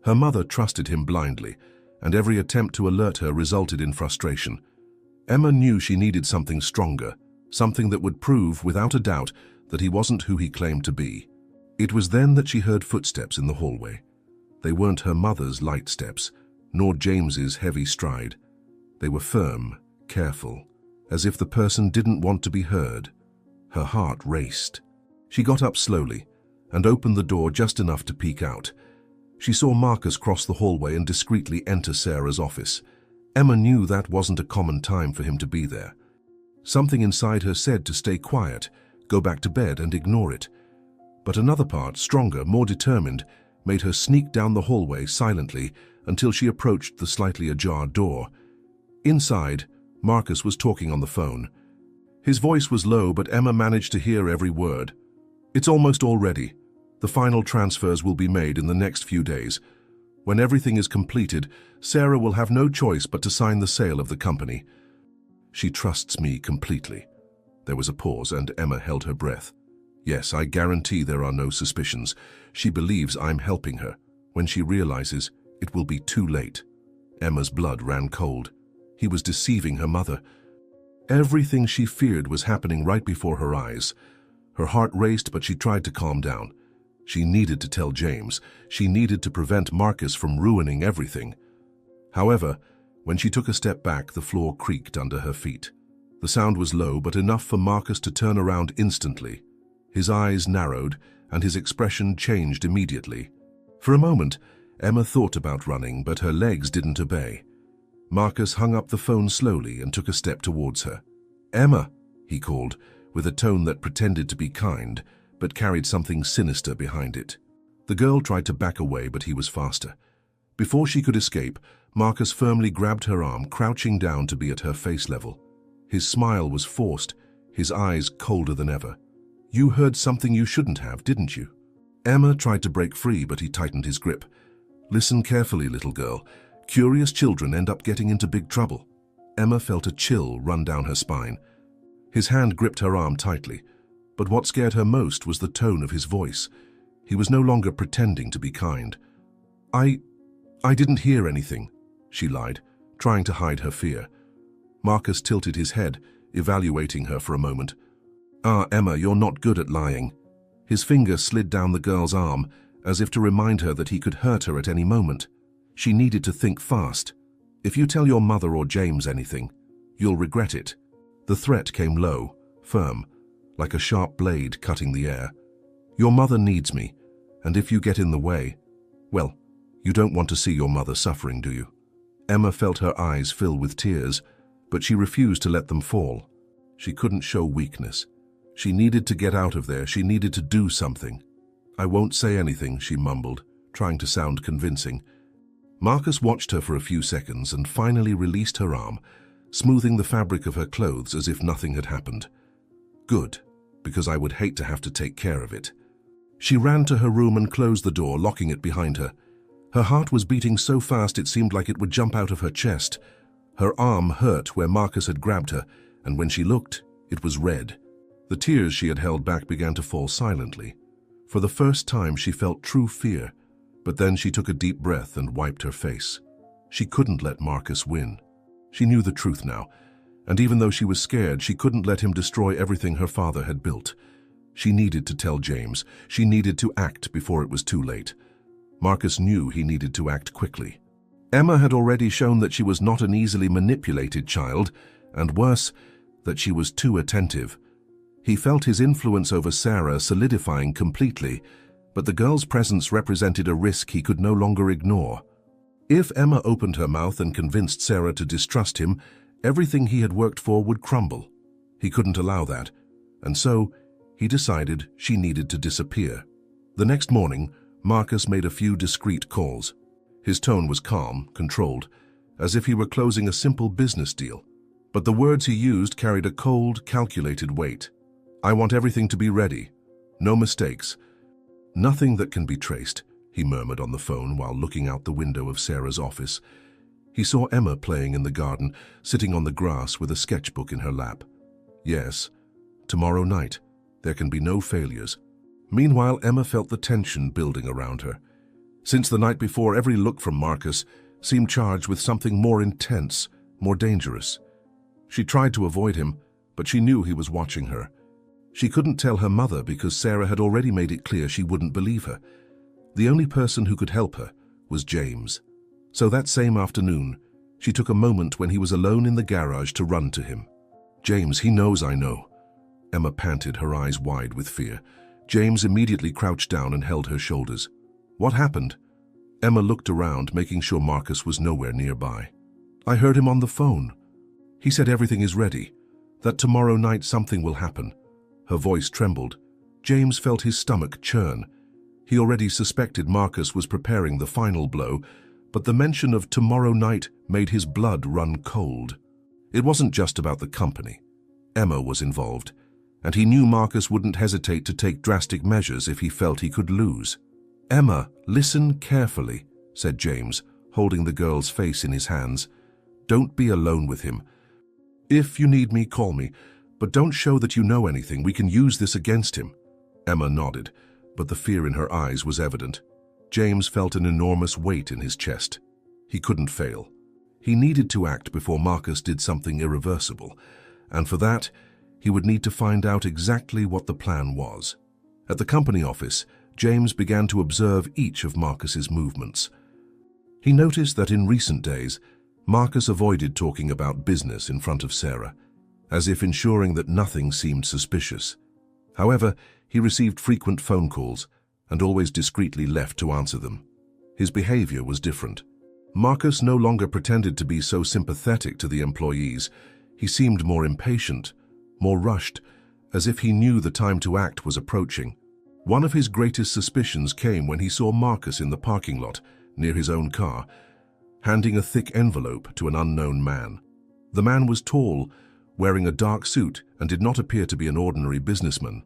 Her mother trusted him blindly, and every attempt to alert her resulted in frustration. Emma knew she needed something stronger, something that would prove, without a doubt, that he wasn't who he claimed to be. It was then that she heard footsteps in the hallway. They weren't her mother's light steps, nor James's heavy stride. They were firm, careful, as if the person didn't want to be heard. Her heart raced. She got up slowly and opened the door just enough to peek out. She saw Marcus cross the hallway and discreetly enter Sarah's office. Emma knew that wasn't a common time for him to be there. Something inside her said to stay quiet, go back to bed and ignore it. But another part, stronger, more determined, made her sneak down the hallway silently until she approached the slightly ajar door. Inside, Marcus was talking on the phone. His voice was low, but Emma managed to hear every word. "It's almost all ready. The final transfers will be made in the next few days. When everything is completed, Sarah will have no choice but to sign the sale of the company. She trusts me completely." There was a pause, and Emma held her breath. "Yes, I guarantee there are no suspicions. She believes I'm helping her. When she realizes, it will be too late." Emma's blood ran cold. He was deceiving her mother. Everything she feared was happening right before her eyes. Her heart raced, but she tried to calm down. She needed to tell James. She needed to prevent Marcus from ruining everything. However, when she took a step back, the floor creaked under her feet. The sound was low, but enough for Marcus to turn around instantly. His eyes narrowed, and his expression changed immediately. For a moment, Emma thought about running, but her legs didn't obey. Marcus hung up the phone slowly and took a step towards her. "Emma," he called, with a tone that pretended to be kind, but carried something sinister behind it. The girl tried to back away, but he was faster. Before she could escape, Marcus firmly grabbed her arm, crouching down to be at her face level. His smile was forced, his eyes colder than ever. "You heard something you shouldn't have, didn't you?" Emma tried to break free, but he tightened his grip. "Listen carefully, little girl. Curious children end up getting into big trouble." Emma felt a chill run down her spine. His hand gripped her arm tightly, but what scared her most was the tone of his voice. He was no longer pretending to be kind. I didn't hear anything," she lied, trying to hide her fear. Marcus tilted his head, evaluating her for a moment. "Ah, Emma, you're not good at lying." His finger slid down the girl's arm, as if to remind her that he could hurt her at any moment. She needed to think fast. "If you tell your mother or James anything, you'll regret it." The threat came low, firm, like a sharp blade cutting the air. "Your mother needs me, and if you get in the way, well, you don't want to see your mother suffering, do you?" Emma felt her eyes fill with tears, but she refused to let them fall. She couldn't show weakness. She needed to get out of there. She needed to do something. "I won't say anything," she mumbled, trying to sound convincing. Marcus watched her for a few seconds and finally released her arm, smoothing the fabric of her clothes as if nothing had happened. "Good, because I would hate to have to take care of it." She ran to her room and closed the door, locking it behind her. Her heart was beating so fast it seemed like it would jump out of her chest. Her arm hurt where Marcus had grabbed her, and when she looked, it was red. The tears she had held back began to fall silently. For the first time, she felt true fear, but then she took a deep breath and wiped her face. She couldn't let Marcus win. She knew the truth now, and even though she was scared, she couldn't let him destroy everything her father had built. She needed to tell James. She needed to act before it was too late. Marcus knew he needed to act quickly. Emma had already shown that she was not an easily manipulated child, and worse, that she was too attentive. He felt his influence over Sarah solidifying completely, but the girl's presence represented a risk he could no longer ignore. If Emma opened her mouth and convinced Sarah to distrust him, everything he had worked for would crumble. He couldn't allow that, and so he decided she needed to disappear. The next morning, Marcus made a few discreet calls. His tone was calm, controlled, as if he were closing a simple business deal. But the words he used carried a cold, calculated weight. "I want everything to be ready. No mistakes. Nothing that can be traced," he murmured on the phone while looking out the window of Sarah's office. He saw Emma playing in the garden, sitting on the grass with a sketchbook in her lap. "Yes, tomorrow night. There can be no failures." Meanwhile, Emma felt the tension building around her. Since the night before, every look from Marcus seemed charged with something more intense, more dangerous. She tried to avoid him, but she knew he was watching her. She couldn't tell her mother because Sarah had already made it clear she wouldn't believe her. The only person who could help her was James. So that same afternoon, she took a moment when he was alone in the garage to run to him. "James, he knows I know." Emma panted, her eyes wide with fear. James immediately crouched down and held her shoulders. "What happened?" Emma looked around, making sure Marcus was nowhere nearby. "I heard him on the phone. He said everything is ready, that tomorrow night something will happen." Her voice trembled. James felt his stomach churn. He already suspected Marcus was preparing the final blow, but the mention of tomorrow night made his blood run cold. It wasn't just about the company. Emma was involved, and he knew Marcus wouldn't hesitate to take drastic measures if he felt he could lose. "Emma, listen carefully," said James, holding the girl's face in his hands. "Don't be alone with him. If you need me, call me, but don't show that you know anything. We can use this against him." Emma nodded, but the fear in her eyes was evident. James felt an enormous weight in his chest. He couldn't fail. He needed to act before Marcus did something irreversible, and for that, he would need to find out exactly what the plan was. At the company office, James began to observe each of Marcus's movements. He noticed that in recent days, Marcus avoided talking about business in front of Sarah, as if ensuring that nothing seemed suspicious. However, he received frequent phone calls and always discreetly left to answer them. His behavior was different. Marcus no longer pretended to be so sympathetic to the employees. He seemed more impatient, more rushed, as if he knew the time to act was approaching. One of his greatest suspicions came when he saw Marcus in the parking lot, near his own car, handing a thick envelope to an unknown man. The man was tall, wearing a dark suit, and did not appear to be an ordinary businessman.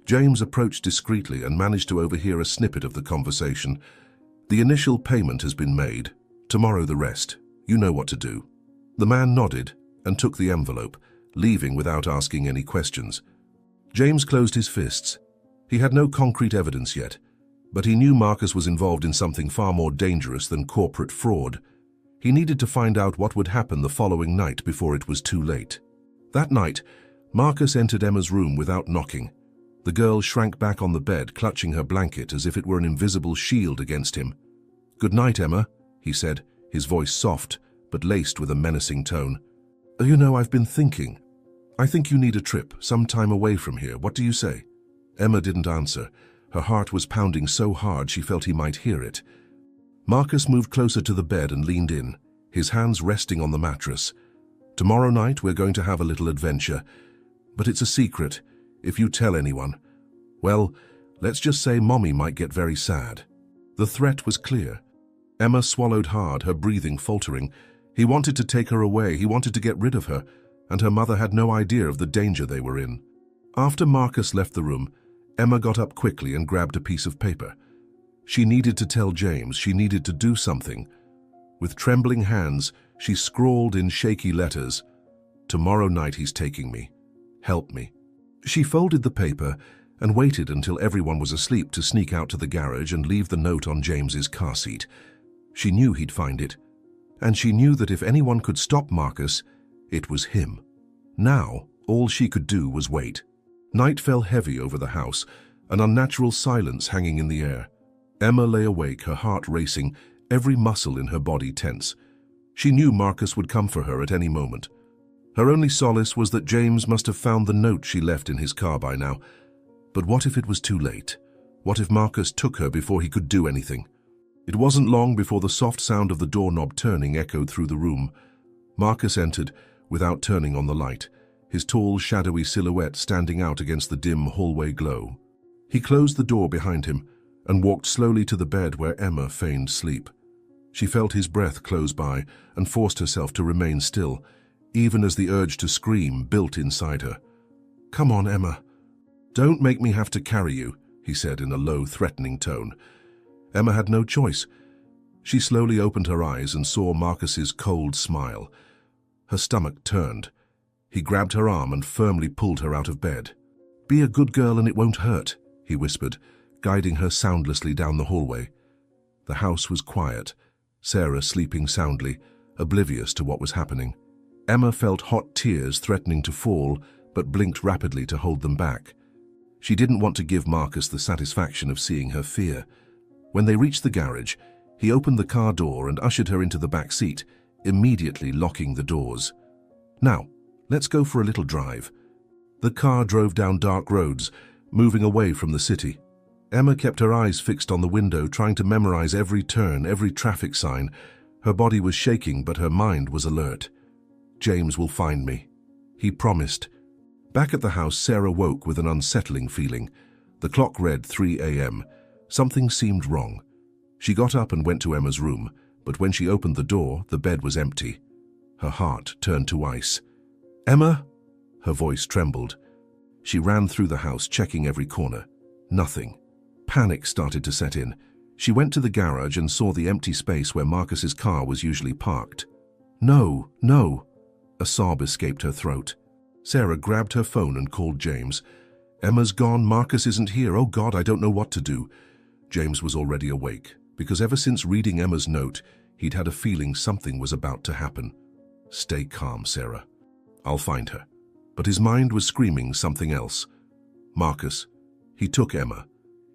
James approached discreetly and managed to overhear a snippet of the conversation. "The initial payment has been made. Tomorrow the rest. You know what to do." The man nodded and took the envelope, leaving without asking any questions. James closed his fists. He had no concrete evidence yet, but he knew Marcus was involved in something far more dangerous than corporate fraud. He needed to find out what would happen the following night before it was too late. That night, Marcus entered Emma's room without knocking. The girl shrank back on the bed, clutching her blanket as if it were an invisible shield against him. "Good night, Emma," he said, his voice soft but laced with a menacing tone. "You know, I've been thinking. I think you need a trip, some time away from here. What do you say?" Emma didn't answer. Her heart was pounding so hard she felt he might hear it. Marcus moved closer to the bed and leaned in, his hands resting on the mattress. "Tomorrow night we're going to have a little adventure, but it's a secret. If you tell anyone, well, let's just say Mommy might get very sad." The threat was clear. Emma swallowed hard, her breathing faltering. He wanted to take her away, he wanted to get rid of her, and her mother had no idea of the danger they were in. After Marcus left the room, Emma got up quickly and grabbed a piece of paper. She needed to tell James, she needed to do something. With trembling hands, she scrawled in shaky letters, "Tomorrow night he's taking me. Help me." She folded the paper and waited until everyone was asleep to sneak out to the garage and leave the note on James's car seat. She knew he'd find it, and she knew that if anyone could stop Marcus, it was him. Now, all she could do was wait. Night fell heavy over the house, an unnatural silence hanging in the air. Emma lay awake, her heart racing, every muscle in her body tense. She knew Marcus would come for her at any moment. Her only solace was that James must have found the note she left in his car by now. But what if it was too late? What if Marcus took her before he could do anything? It wasn't long before the soft sound of the doorknob turning echoed through the room. Marcus entered without turning on the light, his tall, shadowy silhouette standing out against the dim hallway glow. He closed the door behind him and walked slowly to the bed where Emma feigned sleep. She felt his breath close by and forced herself to remain still, even as the urge to scream built inside her. "Come on, Emma. Don't make me have to carry you," he said in a low, threatening tone. Emma had no choice. She slowly opened her eyes and saw Marcus's cold smile. Her stomach turned. He grabbed her arm and firmly pulled her out of bed. "Be a good girl and it won't hurt," he whispered, guiding her soundlessly down the hallway. The house was quiet, Sarah sleeping soundly, oblivious to what was happening. Emma felt hot tears threatening to fall, but blinked rapidly to hold them back. She didn't want to give Marcus the satisfaction of seeing her fear. When they reached the garage, he opened the car door and ushered her into the back seat, immediately locking the doors. "Now, let's go for a little drive." The car drove down dark roads, moving away from the city. Emma kept her eyes fixed on the window, trying to memorize every turn, every traffic sign. Her body was shaking, but her mind was alert. James will find me, he promised. Back at the house, Sarah woke with an unsettling feeling. The clock read 3 a.m. Something seemed wrong. She got up and went to Emma's room, but when she opened the door, the bed was empty. Her heart turned to ice. "Emma?" Her voice trembled. She ran through the house, checking every corner. Nothing. Panic started to set in. She went to the garage and saw the empty space where Marcus's car was usually parked. "No, no!" A sob escaped her throat. Sarah grabbed her phone and called James. "Emma's gone, Marcus isn't here. Oh God, I don't know what to do." James was already awake, because ever since reading Emma's note, he'd had a feeling something was about to happen. "Stay calm, Sarah. I'll find her." But his mind was screaming something else. Marcus. He took Emma.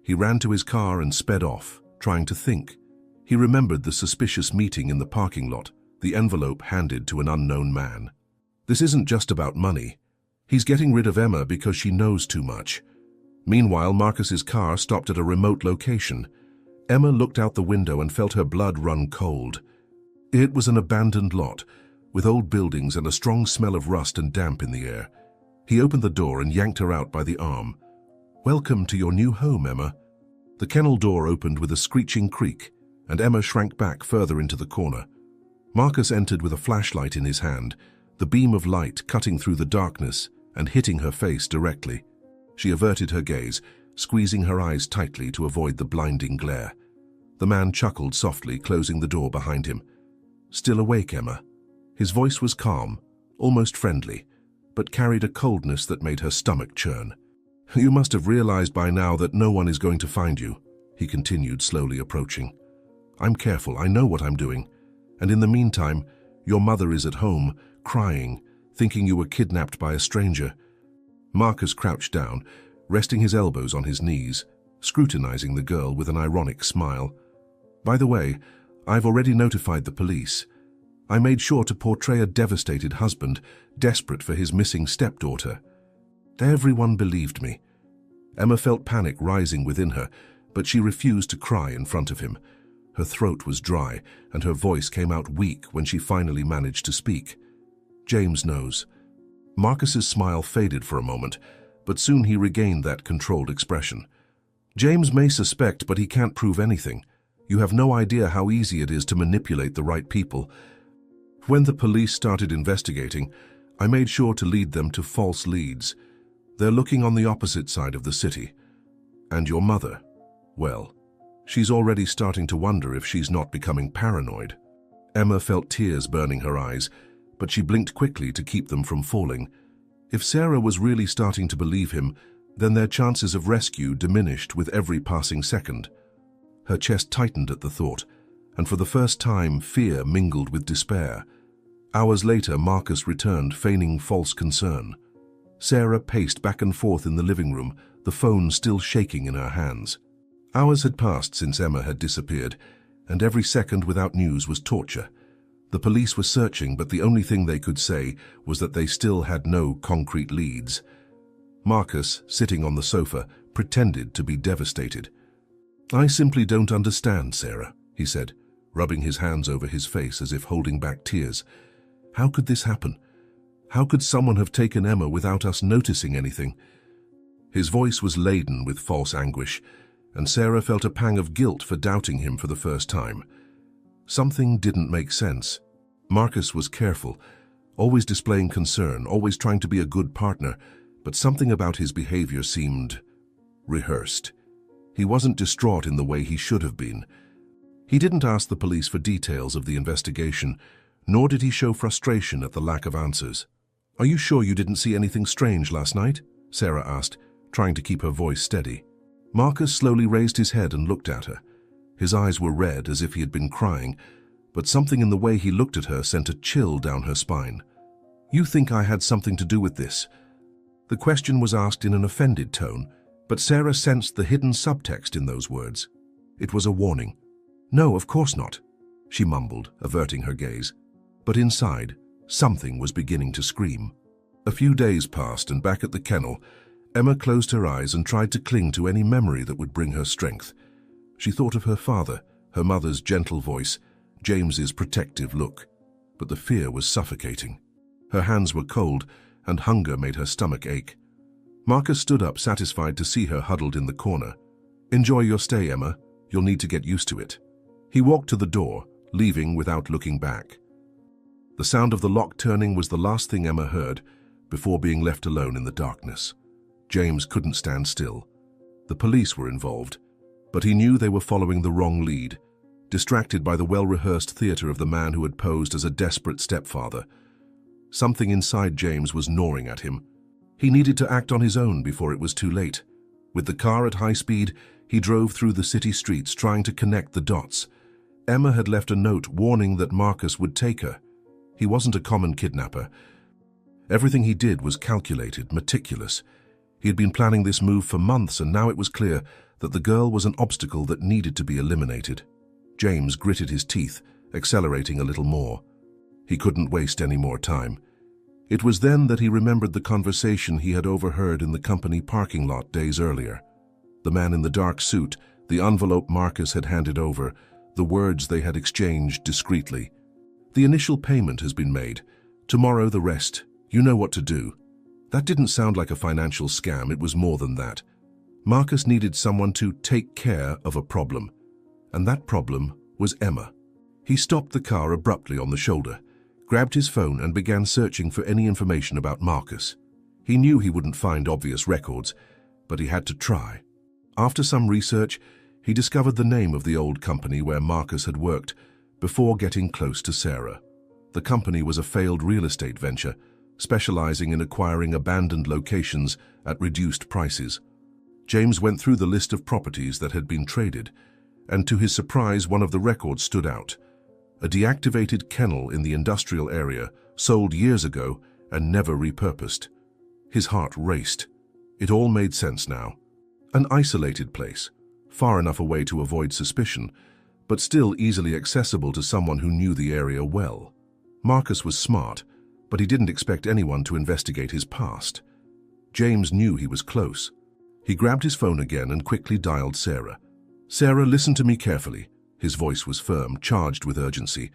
He ran to his car and sped off, trying to think. He remembered the suspicious meeting in the parking lot, the envelope handed to an unknown man. This isn't just about money. He's getting rid of Emma because she knows too much. Meanwhile, Marcus's car stopped at a remote location. Emma looked out the window and felt her blood run cold. It was an abandoned lot, with old buildings and a strong smell of rust and damp in the air. He opened the door and yanked her out by the arm. "Welcome to your new home, Emma." The kennel door opened with a screeching creak, and Emma shrank back further into the corner. Marcus entered with a flashlight in his hand, the beam of light cutting through the darkness and hitting her face directly. She averted her gaze, squeezing her eyes tightly to avoid the blinding glare. The man chuckled softly, closing the door behind him. "Still awake, Emma?" His voice was calm, almost friendly, but carried a coldness that made her stomach churn. "You must have realized by now that no one is going to find you," he continued, slowly approaching. "I'm careful, I know what I'm doing. And in the meantime, your mother is at home, crying, thinking you were kidnapped by a stranger." Marcus crouched down, resting his elbows on his knees, scrutinizing the girl with an ironic smile. "By the way, I've already notified the police. I made sure to portray a devastated husband, desperate for his missing stepdaughter. Everyone believed me." Emma felt panic rising within her, but she refused to cry in front of him. Her throat was dry, and her voice came out weak when she finally managed to speak. "James knows." Marcus's smile faded for a moment, but soon he regained that controlled expression. "James may suspect, but he can't prove anything. You have no idea how easy it is to manipulate the right people. When the police started investigating, I made sure to lead them to false leads. They're looking on the opposite side of the city. And your mother, well, she's already starting to wonder if she's not becoming paranoid." Emma felt tears burning her eyes, but she blinked quickly to keep them from falling. If Sarah was really starting to believe him, then their chances of rescue diminished with every passing second. Her chest tightened at the thought, and for the first time fear mingled with despair. Hours later, Marcus returned, feigning false concern. Sarah paced back and forth in the living room, the phone still shaking in her hands. Hours had passed since Emma had disappeared, and every second without news was torture. The police were searching, but the only thing they could say was that they still had no concrete leads. Marcus, sitting on the sofa, pretended to be devastated. "I simply don't understand, Sarah," he said, rubbing his hands over his face as if holding back tears. "How could this happen? How could someone have taken Emma without us noticing anything?" His voice was laden with false anguish, and Sarah felt a pang of guilt for doubting him for the first time. Something didn't make sense. Marcus was careful, always displaying concern, always trying to be a good partner, but something about his behavior seemed rehearsed. He wasn't distraught in the way he should have been. He didn't ask the police for details of the investigation, nor did he show frustration at the lack of answers. "Are you sure you didn't see anything strange last night?" Sarah asked, trying to keep her voice steady. Marcus slowly raised his head and looked at her. His eyes were red, as if he had been crying, but something in the way he looked at her sent a chill down her spine. "You think I had something to do with this?" The question was asked in an offended tone, but Sarah sensed the hidden subtext in those words. It was a warning. "No, of course not," she mumbled, averting her gaze. But inside, something was beginning to scream. A few days passed, and back at the kennel, Emma closed her eyes and tried to cling to any memory that would bring her strength. She thought of her father, her mother's gentle voice, James's protective look. But the fear was suffocating. Her hands were cold, and hunger made her stomach ache. Marcus stood up, satisfied to see her huddled in the corner. "Enjoy your stay, Emma. You'll need to get used to it." He walked to the door, leaving without looking back. The sound of the lock turning was the last thing Emma heard before being left alone in the darkness. James couldn't stand still. The police were involved, but he knew they were following the wrong lead, distracted by the well-rehearsed theater of the man who had posed as a desperate stepfather. Something inside James was gnawing at him. He needed to act on his own before it was too late. With the car at high speed, he drove through the city streets, trying to connect the dots. Emma had left a note warning that Marcus would take her. He wasn't a common kidnapper. Everything he did was calculated, meticulous. He had been planning this move for months, and now it was clear that the girl was an obstacle that needed to be eliminated. James gritted his teeth, accelerating a little more. He couldn't waste any more time. It was then that he remembered the conversation he had overheard in the company parking lot days earlier. The man in the dark suit, the envelope Marcus had handed over, the words they had exchanged discreetly. "The initial payment has been made. Tomorrow the rest. You know what to do." That didn't sound like a financial scam. It was more than that. Marcus needed someone to take care of a problem, and that problem was Emma. He stopped the car abruptly on the shoulder, grabbed his phone and began searching for any information about Marcus. He knew he wouldn't find obvious records, but he had to try. After some research, he discovered the name of the old company where Marcus had worked before getting close to Sarah. The company was a failed real estate venture, specializing in acquiring abandoned locations at reduced prices. James went through the list of properties that had been traded, and to his surprise, one of the records stood out. A deactivated kennel in the industrial area, sold years ago and never repurposed. His heart raced. It all made sense now. An isolated place, far enough away to avoid suspicion, but still easily accessible to someone who knew the area well. Marcus was smart, but he didn't expect anyone to investigate his past. James knew he was close. He grabbed his phone again and quickly dialed Sarah. "Sarah, listen to me carefully." His voice was firm, charged with urgency.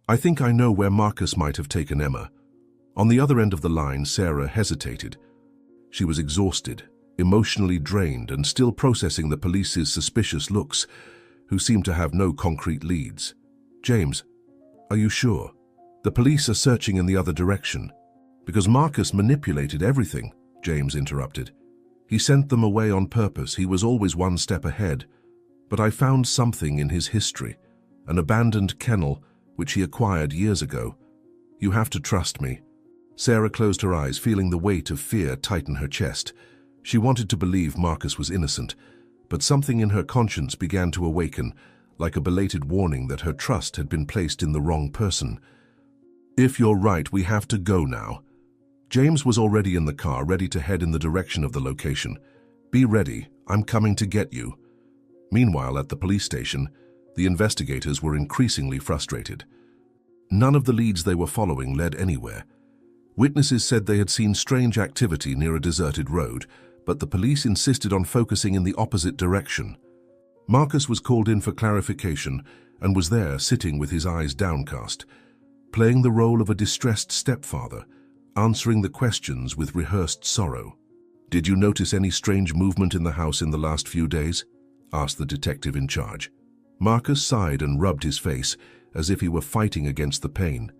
"I think I know where Marcus might have taken Emma." On the other end of the line, Sarah hesitated. She was exhausted, emotionally drained, and still processing the police's suspicious looks, who seemed to have no concrete leads. "James, are you sure? The police are searching in the other direction." "Because Marcus manipulated everything," James interrupted. "He sent them away on purpose. He was always one step ahead. But I found something in his history, an abandoned kennel which he acquired years ago. You have to trust me." Sarah closed her eyes, feeling the weight of fear tighten her chest. She wanted to believe Marcus was innocent, but something in her conscience began to awaken, like a belated warning that her trust had been placed in the wrong person. "If you're right, we have to go now." James was already in the car, ready to head in the direction of the location. "Be ready. I'm coming to get you." Meanwhile, at the police station, the investigators were increasingly frustrated. None of the leads they were following led anywhere. Witnesses said they had seen strange activity near a deserted road, but the police insisted on focusing in the opposite direction. Marcus was called in for clarification and was there, sitting with his eyes downcast, playing the role of a distressed stepfather, answering the questions with rehearsed sorrow. "Did you notice any strange movement in the house in the last few days?" asked the detective in charge. Marcus sighed and rubbed his face, as if he were fighting against the pain.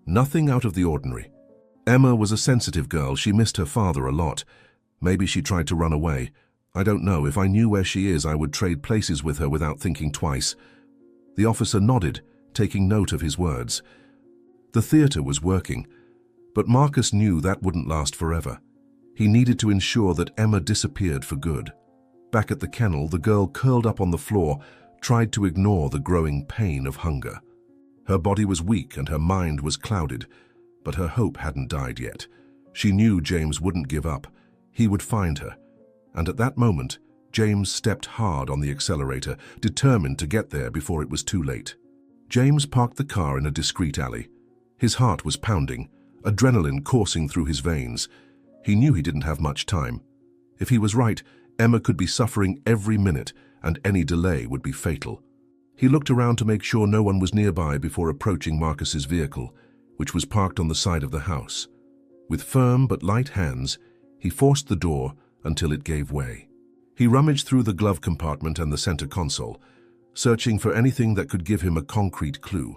"Nothing out of the ordinary. Emma was a sensitive girl. She missed her father a lot. Maybe she tried to run away. I don't know. If I knew where she is, I would trade places with her without thinking twice." The officer nodded, taking note of his words. The theater was working, but Marcus knew that wouldn't last forever. He needed to ensure that Emma disappeared for good. Back at the kennel, the girl curled up on the floor, tried to ignore the growing pain of hunger. Her body was weak and her mind was clouded, but her hope hadn't died yet. She knew James wouldn't give up. He would find her. And at that moment, James stepped hard on the accelerator, determined to get there before it was too late. James parked the car in a discreet alley. His heart was pounding, adrenaline coursing through his veins. He knew he didn't have much time. If he was right, Emma could be suffering every minute, and any delay would be fatal. He looked around to make sure no one was nearby before approaching Marcus's vehicle, which was parked on the side of the house. With firm but light hands, he forced the door until it gave way. He rummaged through the glove compartment and the center console, searching for anything that could give him a concrete clue.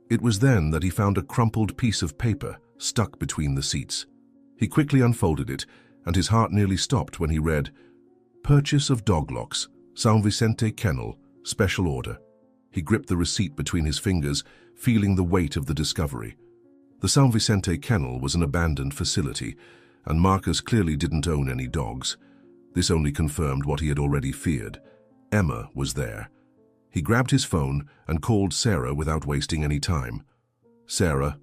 It was then that he found a crumpled piece of paper stuck between the seats. He quickly unfolded it, and his heart nearly stopped when he read, "Purchase of dog locks, San Vicente Kennel, special order." He gripped the receipt between his fingers, feeling the weight of the discovery. The San Vicente Kennel was an abandoned facility, and Marcus clearly didn't own any dogs. This only confirmed what he had already feared. Emma was there. He grabbed his phone and called Sarah without wasting any time. "Sarah,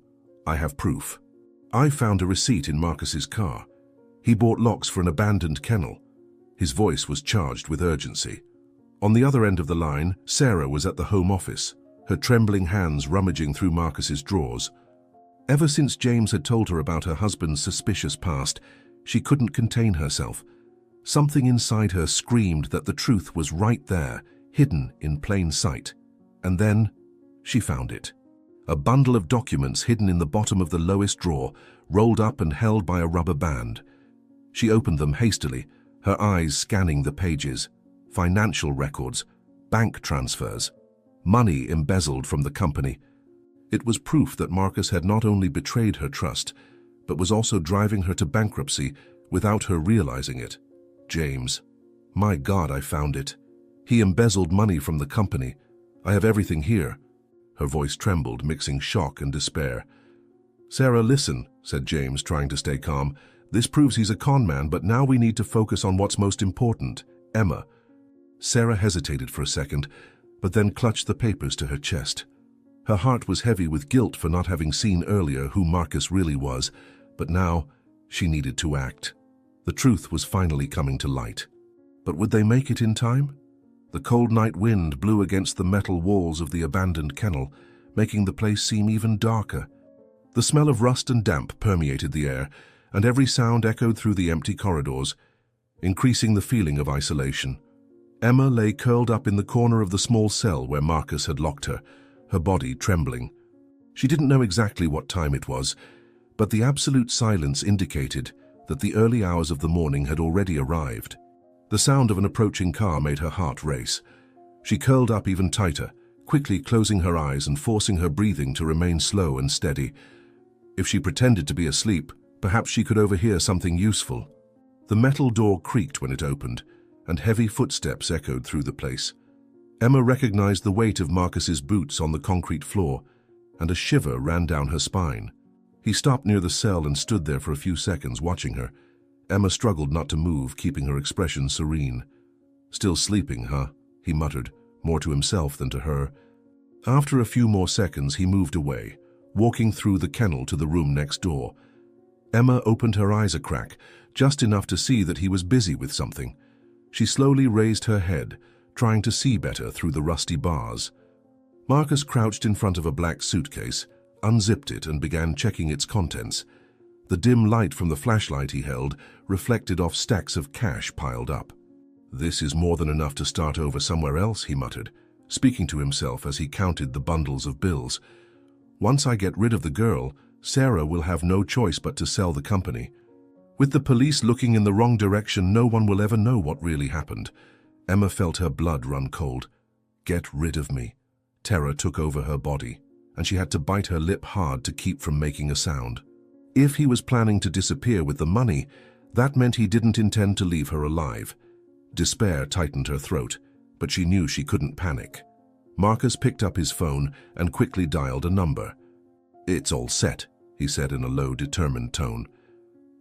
I have proof. I found a receipt in Marcus's car. He bought locks for an abandoned kennel." His voice was charged with urgency. On the other end of the line, Sarah was at the home office, her trembling hands rummaging through Marcus's drawers. Ever since James had told her about her husband's suspicious past, she couldn't contain herself. Something inside her screamed that the truth was right there, hidden in plain sight. And then she found it. A bundle of documents hidden in the bottom of the lowest drawer, rolled up and held by a rubber band. She opened them hastily, her eyes scanning the pages. Financial records, bank transfers, money embezzled from the company. It was proof that Marcus had not only betrayed her trust, but was also driving her to bankruptcy without her realizing it. James. My God, I found it. He embezzled money from the company. I have everything here. Her voice trembled, mixing shock and despair. "Sarah, listen," said James, trying to stay calm. "This proves he's a con man, but now we need to focus on what's most important. Emma." Sarah hesitated for a second, but then clutched the papers to her chest. Her heart was heavy with guilt for not having seen earlier who Marcus really was, but now she needed to act. The truth was finally coming to light. But would they make it in time? The cold night wind blew against the metal walls of the abandoned kennel, making the place seem even darker. The smell of rust and damp permeated the air, and every sound echoed through the empty corridors, increasing the feeling of isolation. Emma lay curled up in the corner of the small cell where Marcus had locked her, her body trembling. She didn't know exactly what time it was, but the absolute silence indicated that the early hours of the morning had already arrived. The sound of an approaching car made her heart race. She curled up even tighter, quickly closing her eyes and forcing her breathing to remain slow and steady. If she pretended to be asleep, perhaps she could overhear something useful. The metal door creaked when it opened, and heavy footsteps echoed through the place. Emma recognized the weight of Marcus's boots on the concrete floor, and a shiver ran down her spine. He stopped near the cell and stood there for a few seconds, watching her. Emma struggled not to move, keeping her expression serene. "Still sleeping, huh?" he muttered, more to himself than to her. After a few more seconds, he moved away, walking through the kennel to the room next door. Emma opened her eyes a crack, just enough to see that he was busy with something. She slowly raised her head, trying to see better through the rusty bars. Marcus crouched in front of a black suitcase, unzipped it and began checking its contents. The dim light from the flashlight he held reflected off stacks of cash piled up. "This is more than enough to start over somewhere else," he muttered, speaking to himself as he counted the bundles of bills. "Once I get rid of the girl, Sarah will have no choice but to sell the company. With the police looking in the wrong direction, no one will ever know what really happened." Emma felt her blood run cold. Get rid of me. Terror took over her body, and she had to bite her lip hard to keep from making a sound. If he was planning to disappear with the money, that meant he didn't intend to leave her alive. Despair tightened her throat, but she knew she couldn't panic. Marcus picked up his phone and quickly dialed a number. "It's all set," he said in a low, determined tone.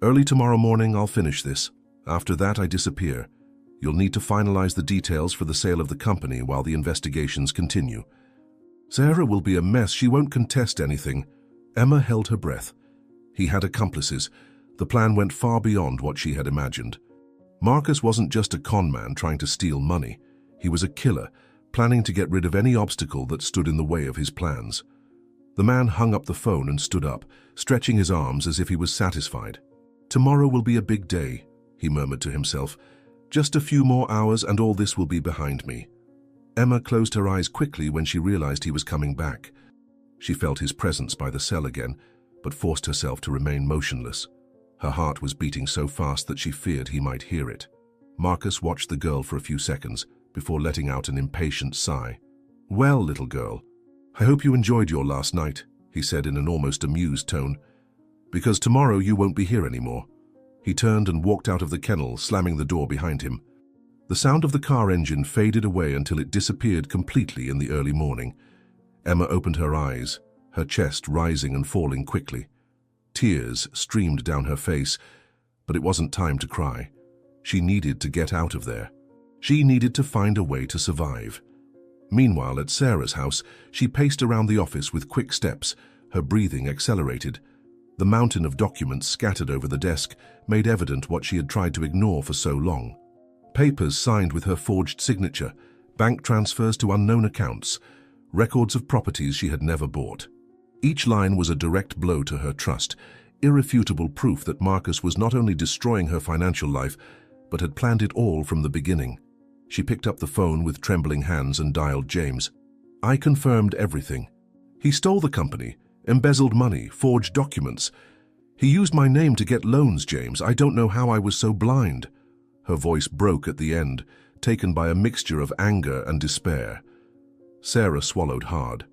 "Early tomorrow morning I'll finish this. After that I disappear. You'll need to finalize the details for the sale of the company while the investigations continue." "Sarah will be a mess. She won't contest anything." Emma held her breath. He had accomplices. The plan went far beyond what she had imagined. Marcus wasn't just a con man trying to steal money. He was a killer, planning to get rid of any obstacle that stood in the way of his plans. The man hung up the phone and stood up, stretching his arms as if he was satisfied. "Tomorrow will be a big day," he murmured to himself. "Just a few more hours and all this will be behind me." Emma closed her eyes quickly when she realized he was coming back. She felt his presence by the cell again, but forced herself to remain motionless. Her heart was beating so fast that she feared he might hear it. Marcus watched the girl for a few seconds before letting out an impatient sigh. "Well, little girl, I hope you enjoyed your last night," he said in an almost amused tone, "because tomorrow you won't be here anymore." He turned and walked out of the kennel, slamming the door behind him. The sound of the car engine faded away until it disappeared completely in the early morning. Emma opened her eyes, her chest rising and falling quickly. Tears streamed down her face, but it wasn't time to cry. She needed to get out of there. She needed to find a way to survive. Meanwhile, at Sarah's house, she paced around the office with quick steps, her breathing accelerated. The mountain of documents scattered over the desk made evident what she had tried to ignore for so long. Papers signed with her forged signature, bank transfers to unknown accounts, records of properties she had never bought. Each line was a direct blow to her trust, irrefutable proof that Marcus was not only destroying her financial life, but had planned it all from the beginning. She picked up the phone with trembling hands and dialed James. "I confirmed everything. He stole the company, embezzled money, forged documents. He used my name to get loans, James. I don't know how I was so blind." Her voice broke at the end, taken by a mixture of anger and despair. Sarah swallowed hard.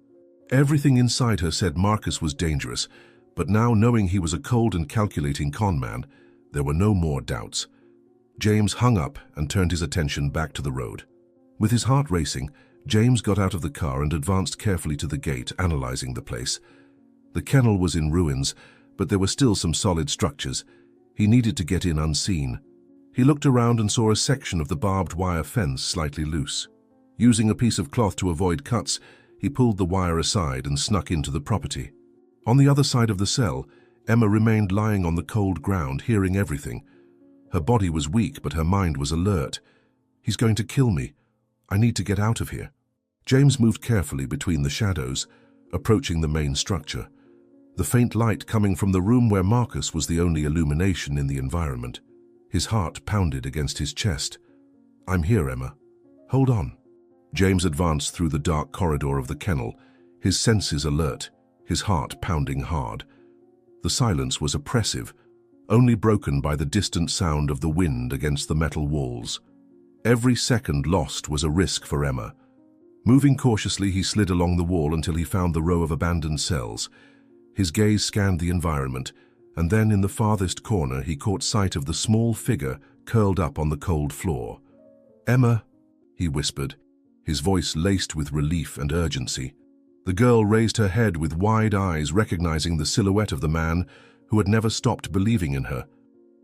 Everything inside her said Marcus was dangerous, but now, knowing he was a cold and calculating con man, there were no more doubts. James hung up and turned his attention back to the road. With his heart racing, James got out of the car and advanced carefully to the gate, analyzing the place. The kennel was in ruins, but there were still some solid structures. He needed to get in unseen. He looked around and saw a section of the barbed wire fence slightly loose. Using a piece of cloth to avoid cuts, he pulled the wire aside and snuck into the property. On the other side of the cell, Emma remained lying on the cold ground, hearing everything. Her body was weak, but her mind was alert. "He's going to kill me. I need to get out of here." James moved carefully between the shadows, approaching the main structure. The faint light coming from the room where Marcus was the only illumination in the environment. His heart pounded against his chest. "I'm here, Emma. Hold on." James advanced through the dark corridor of the kennel, his senses alert, his heart pounding hard. The silence was oppressive, only broken by the distant sound of the wind against the metal walls. Every second lost was a risk for Emma. Moving cautiously, he slid along the wall until he found the row of abandoned cells. His gaze scanned the environment, and then in the farthest corner he caught sight of the small figure curled up on the cold floor. "Emma," he whispered, his voice laced with relief and urgency. The girl raised her head with wide eyes, recognizing the silhouette of the man who had never stopped believing in her.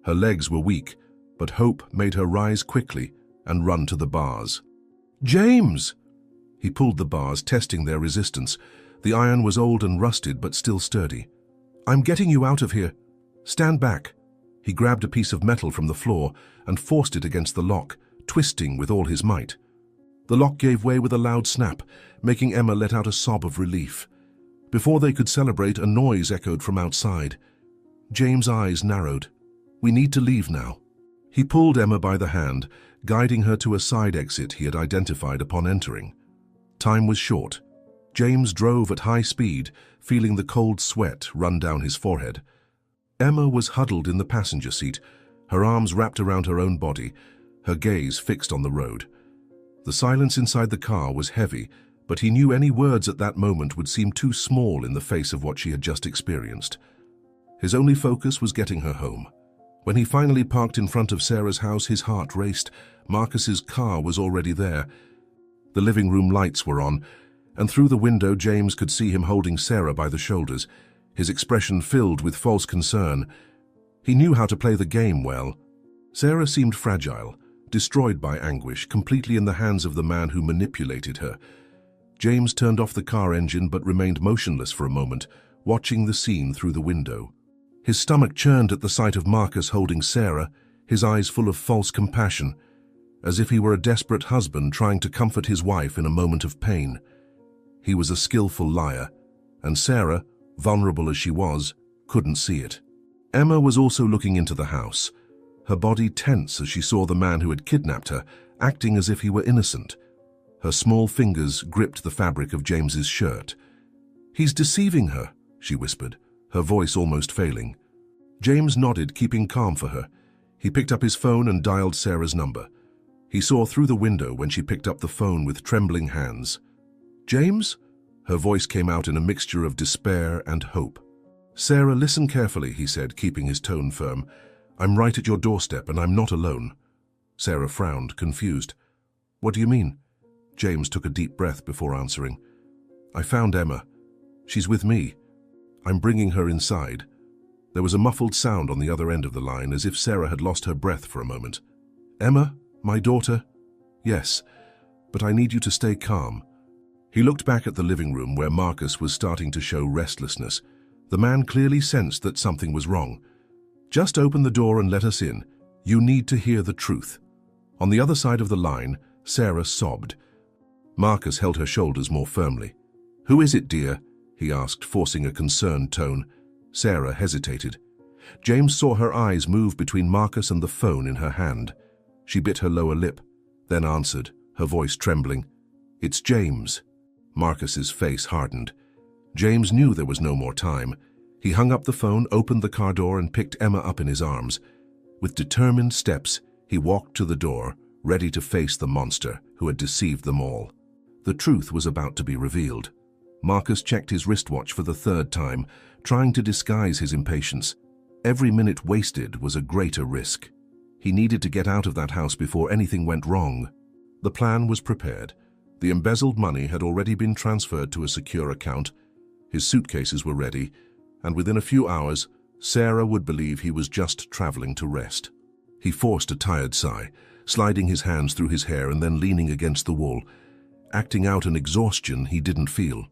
Her legs were weak, but hope made her rise quickly and run to the bars. "James!" He pulled the bars, testing their resistance. The iron was old and rusted, but still sturdy. "I'm getting you out of here. Stand back." He grabbed a piece of metal from the floor and forced it against the lock, twisting with all his might. The lock gave way with a loud snap, making Emma let out a sob of relief. Before they could celebrate, a noise echoed from outside. James' eyes narrowed. "We need to leave now." He pulled Emma by the hand, guiding her to a side exit he had identified upon entering. Time was short. James drove at high speed, feeling the cold sweat run down his forehead. Emma was huddled in the passenger seat, her arms wrapped around her own body, her gaze fixed on the road. The silence inside the car was heavy, but he knew any words at that moment would seem too small in the face of what she had just experienced. His only focus was getting her home. When he finally parked in front of Sarah's house, his heart raced. Marcus's car was already there. The living room lights were on, and through the window James could see him holding Sarah by the shoulders, his expression filled with false concern. He knew how to play the game well. Sarah seemed fragile, destroyed by anguish, completely in the hands of the man who manipulated her. James turned off the car engine but remained motionless for a moment, watching the scene through the window. His stomach churned at the sight of Marcus holding Sarah, his eyes full of false compassion, as if he were a desperate husband trying to comfort his wife in a moment of pain. He was a skillful liar, and Sarah, vulnerable as she was, couldn't see it. Emma was also looking into the house. her body tense as she saw the man who had kidnapped her, acting as if he were innocent. Her small fingers gripped the fabric of James's shirt. "He's deceiving her," she whispered, her voice almost failing. James nodded, keeping calm for her. He picked up his phone and dialed Sarah's number. He saw through the window when she picked up the phone with trembling hands. "James?" Her voice came out in a mixture of despair and hope. "Sarah, listen carefully," he said, keeping his tone firm. "I'm right at your doorstep, and I'm not alone." Sarah frowned, confused. "What do you mean?" James took a deep breath before answering. "I found Emma. She's with me. I'm bringing her inside." There was a muffled sound on the other end of the line, as if Sarah had lost her breath for a moment. "Emma? My daughter?" "Yes, but I need you to stay calm." He looked back at the living room where Marcus was starting to show restlessness. The man clearly sensed that something was wrong. "Just open the door and let us in. You need to hear the truth." On the other side of the line, Sarah sobbed. Marcus held her shoulders more firmly. "Who is it, dear?" he asked, forcing a concerned tone. Sarah hesitated. James saw her eyes move between Marcus and the phone in her hand. She bit her lower lip, then answered, her voice trembling. "It's James." Marcus's face hardened. James knew there was no more time. He hung up the phone, opened the car door, and picked Emma up in his arms. With determined steps, he walked to the door, ready to face the monster who had deceived them all. The truth was about to be revealed. Marcus checked his wristwatch for the third time, trying to disguise his impatience. Every minute wasted was a greater risk. He needed to get out of that house before anything went wrong. The plan was prepared. The embezzled money had already been transferred to a secure account. His suitcases were ready, and within a few hours, Sarah would believe he was just traveling to rest. He forced a tired sigh, sliding his hands through his hair and then leaning against the wall, acting out an exhaustion he didn't feel.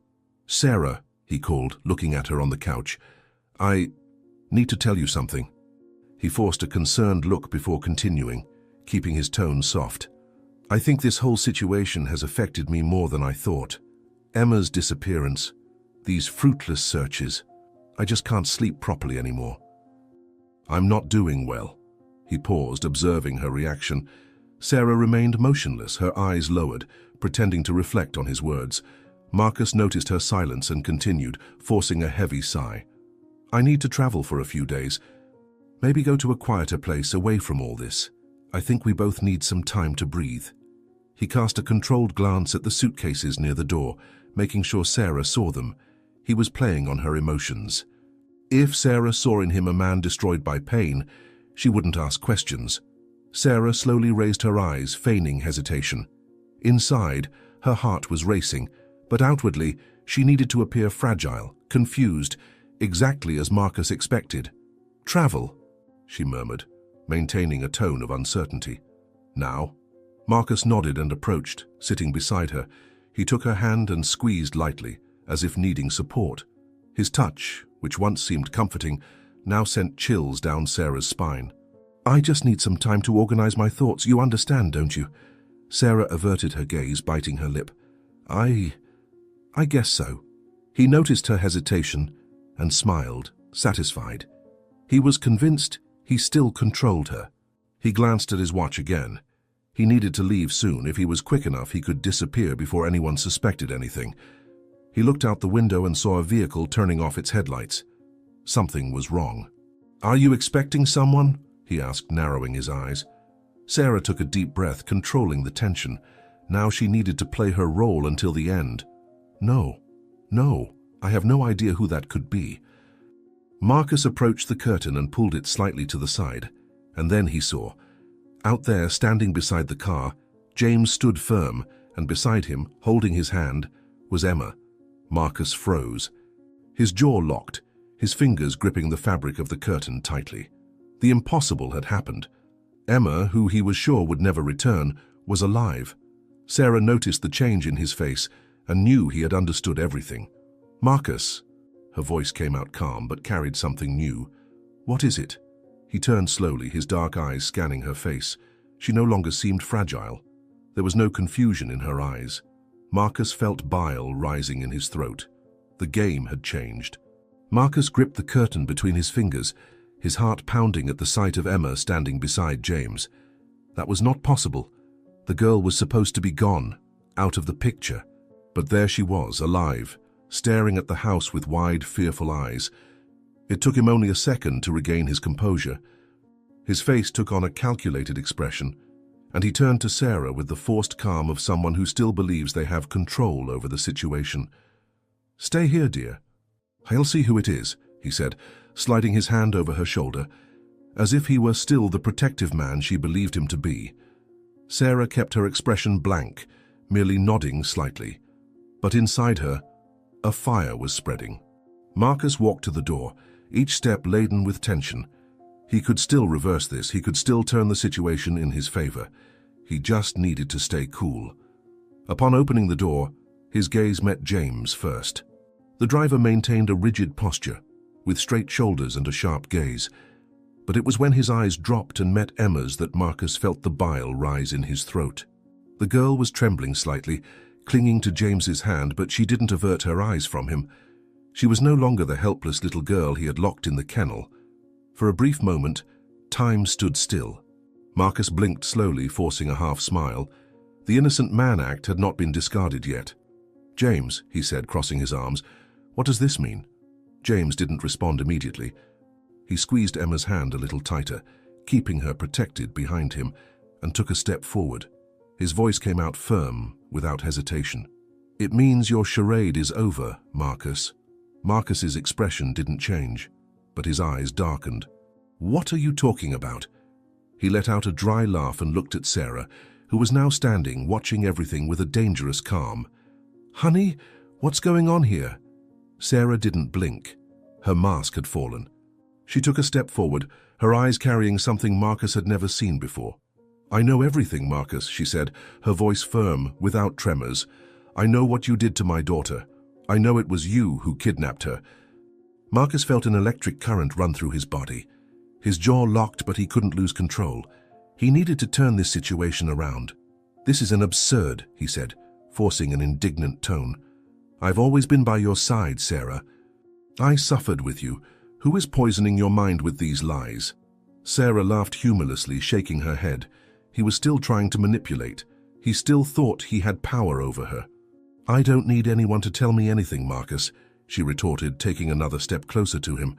"Sarah," he called, looking at her on the couch. "I need to tell you something." He forced a concerned look before continuing, keeping his tone soft. "I think this whole situation has affected me more than I thought. Emma's disappearance, these fruitless searches. I just can't sleep properly anymore. I'm not doing well." He paused, observing her reaction. Sarah remained motionless, her eyes lowered, pretending to reflect on his words. Marcus noticed her silence and continued, forcing a heavy sigh. "I need to travel for a few days. Maybe go to a quieter place away from all this. I think we both need some time to breathe." He cast a controlled glance at the suitcases near the door, making sure Sarah saw them. He was playing on her emotions. If Sarah saw in him a man destroyed by pain, she wouldn't ask questions. Sarah slowly raised her eyes, feigning hesitation. Inside, her heart was racing, but outwardly, she needed to appear fragile, confused, exactly as Marcus expected. "Travel," she murmured, maintaining a tone of uncertainty. "Now?" Marcus nodded and approached, sitting beside her. He took her hand and squeezed lightly, as if needing support. His touch, which once seemed comforting, now sent chills down Sarah's spine. "I just need some time to organize my thoughts. You understand, don't you?" Sarah averted her gaze, biting her lip. I guess so." He noticed her hesitation and smiled, satisfied. He was convinced he still controlled her. He glanced at his watch again. He needed to leave soon. If he was quick enough, he could disappear before anyone suspected anything. He looked out the window and saw a vehicle turning off its headlights. Something was wrong. "Are you expecting someone?" he asked, narrowing his eyes. Sarah took a deep breath, controlling the tension. Now she needed to play her role until the end. No, I have no idea who that could be." Marcus approached the curtain and pulled it slightly to the side, and then he saw. Out there, standing beside the car, James stood firm, and beside him, holding his hand, was Emma. Marcus froze. His jaw locked, his fingers gripping the fabric of the curtain tightly. The impossible had happened. Emma, who he was sure would never return, was alive. Sarah noticed the change in his face and knew he had understood everything. "Marcus," her voice came out calm but carried something new. "What is it?" He turned slowly, his dark eyes scanning her face. She no longer seemed fragile. There was no confusion in her eyes. Marcus felt bile rising in his throat. The game had changed. Marcus gripped the curtain between his fingers, his heart pounding at the sight of Emma standing beside James. That was not possible. The girl was supposed to be gone, out of the picture. But there she was, alive, staring at the house with wide, fearful eyes. It took him only a second to regain his composure. His face took on a calculated expression, and he turned to Sarah with the forced calm of someone who still believes they have control over the situation. "Stay here, dear. I'll see who it is," he said, sliding his hand over her shoulder, as if he were still the protective man she believed him to be. Sarah kept her expression blank, merely nodding slightly. But inside her, a fire was spreading. Marcus walked to the door, each step laden with tension. He could still reverse this. He could still turn the situation in his favor. He just needed to stay cool. Upon opening the door, his gaze met James first. The driver maintained a rigid posture, with straight shoulders and a sharp gaze. But it was when his eyes dropped and met Emma's that Marcus felt the bile rise in his throat. The girl was trembling slightly, clinging to James's hand, but she didn't avert her eyes from him. She was no longer the helpless little girl he had locked in the kennel. For a brief moment, time stood still. Marcus blinked slowly, forcing a half smile. The innocent man act had not been discarded yet. "James," he said, crossing his arms, "what does this mean?" James didn't respond immediately. He squeezed Emma's hand a little tighter, keeping her protected behind him, and took a step forward. His voice came out firm, without hesitation. "It means your charade is over, Marcus." Marcus's expression didn't change, but his eyes darkened. "What are you talking about?" He let out a dry laugh and looked at Sarah, who was now standing, watching everything with a dangerous calm. "Honey, what's going on here?" Sarah didn't blink. Her mask had fallen. She took a step forward, her eyes carrying something Marcus had never seen before. "I know everything, Marcus," she said, her voice firm, without tremors. "I know what you did to my daughter. I know it was you who kidnapped her." Marcus felt an electric current run through his body. His jaw locked, but he couldn't lose control. He needed to turn this situation around. "This is an absurd," he said, forcing an indignant tone. "I've always been by your side, Sarah. I suffered with you. Who is poisoning your mind with these lies?" Sarah laughed humorlessly, shaking her head. He was still trying to manipulate. He still thought he had power over her. "I don't need anyone to tell me anything, Marcus," she retorted, taking another step closer to him.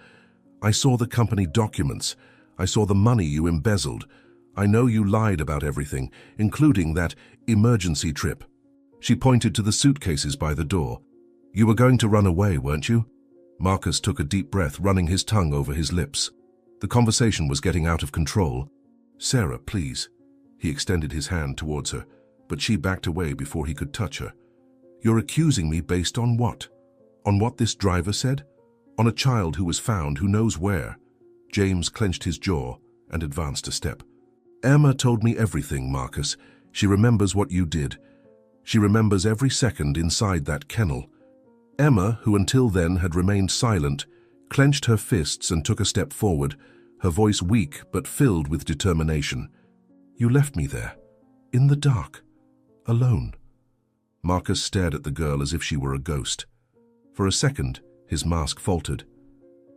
"I saw the company documents. I saw the money you embezzled. I know you lied about everything, including that emergency trip." She pointed to the suitcases by the door. "You were going to run away, weren't you?" Marcus took a deep breath, running his tongue over his lips. The conversation was getting out of control. "Sarah, please." He extended his hand towards her, but she backed away before he could touch her. "You're accusing me based on what? On what this driver said? On a child who was found who knows where?" James clenched his jaw and advanced a step. "Emma told me everything, Marcus. She remembers what you did. She remembers every second inside that kennel." Emma, who until then had remained silent, clenched her fists and took a step forward, her voice weak but filled with determination. "You left me there, in the dark, alone." Marcus stared at the girl as if she were a ghost. For a second, his mask faltered.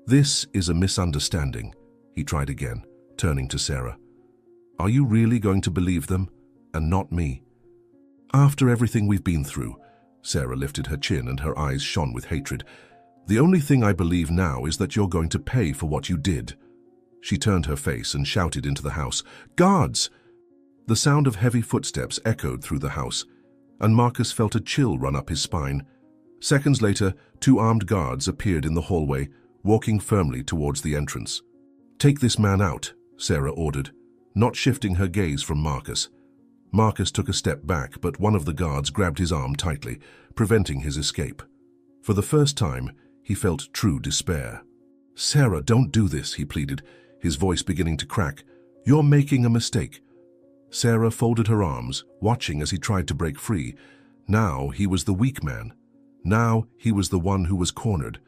"This is a misunderstanding," he tried again, turning to Sarah. "Are you really going to believe them, and not me?" "After everything we've been through," Sarah lifted her chin and her eyes shone with hatred, "the only thing I believe now is that you're going to pay for what you did." She turned her face and shouted into the house, "Guards!" The sound of heavy footsteps echoed through the house, and Marcus felt a chill run up his spine. Seconds later, 2 armed guards appeared in the hallway, walking firmly towards the entrance. "Take this man out," Sarah ordered, not shifting her gaze from Marcus. Marcus took a step back, but one of the guards grabbed his arm tightly, preventing his escape. For the first time, he felt true despair. "Sarah, don't do this," he pleaded, his voice beginning to crack. "You're making a mistake." Sarah folded her arms, watching as he tried to break free. Now he was the weak man. Now he was the one who was cornered.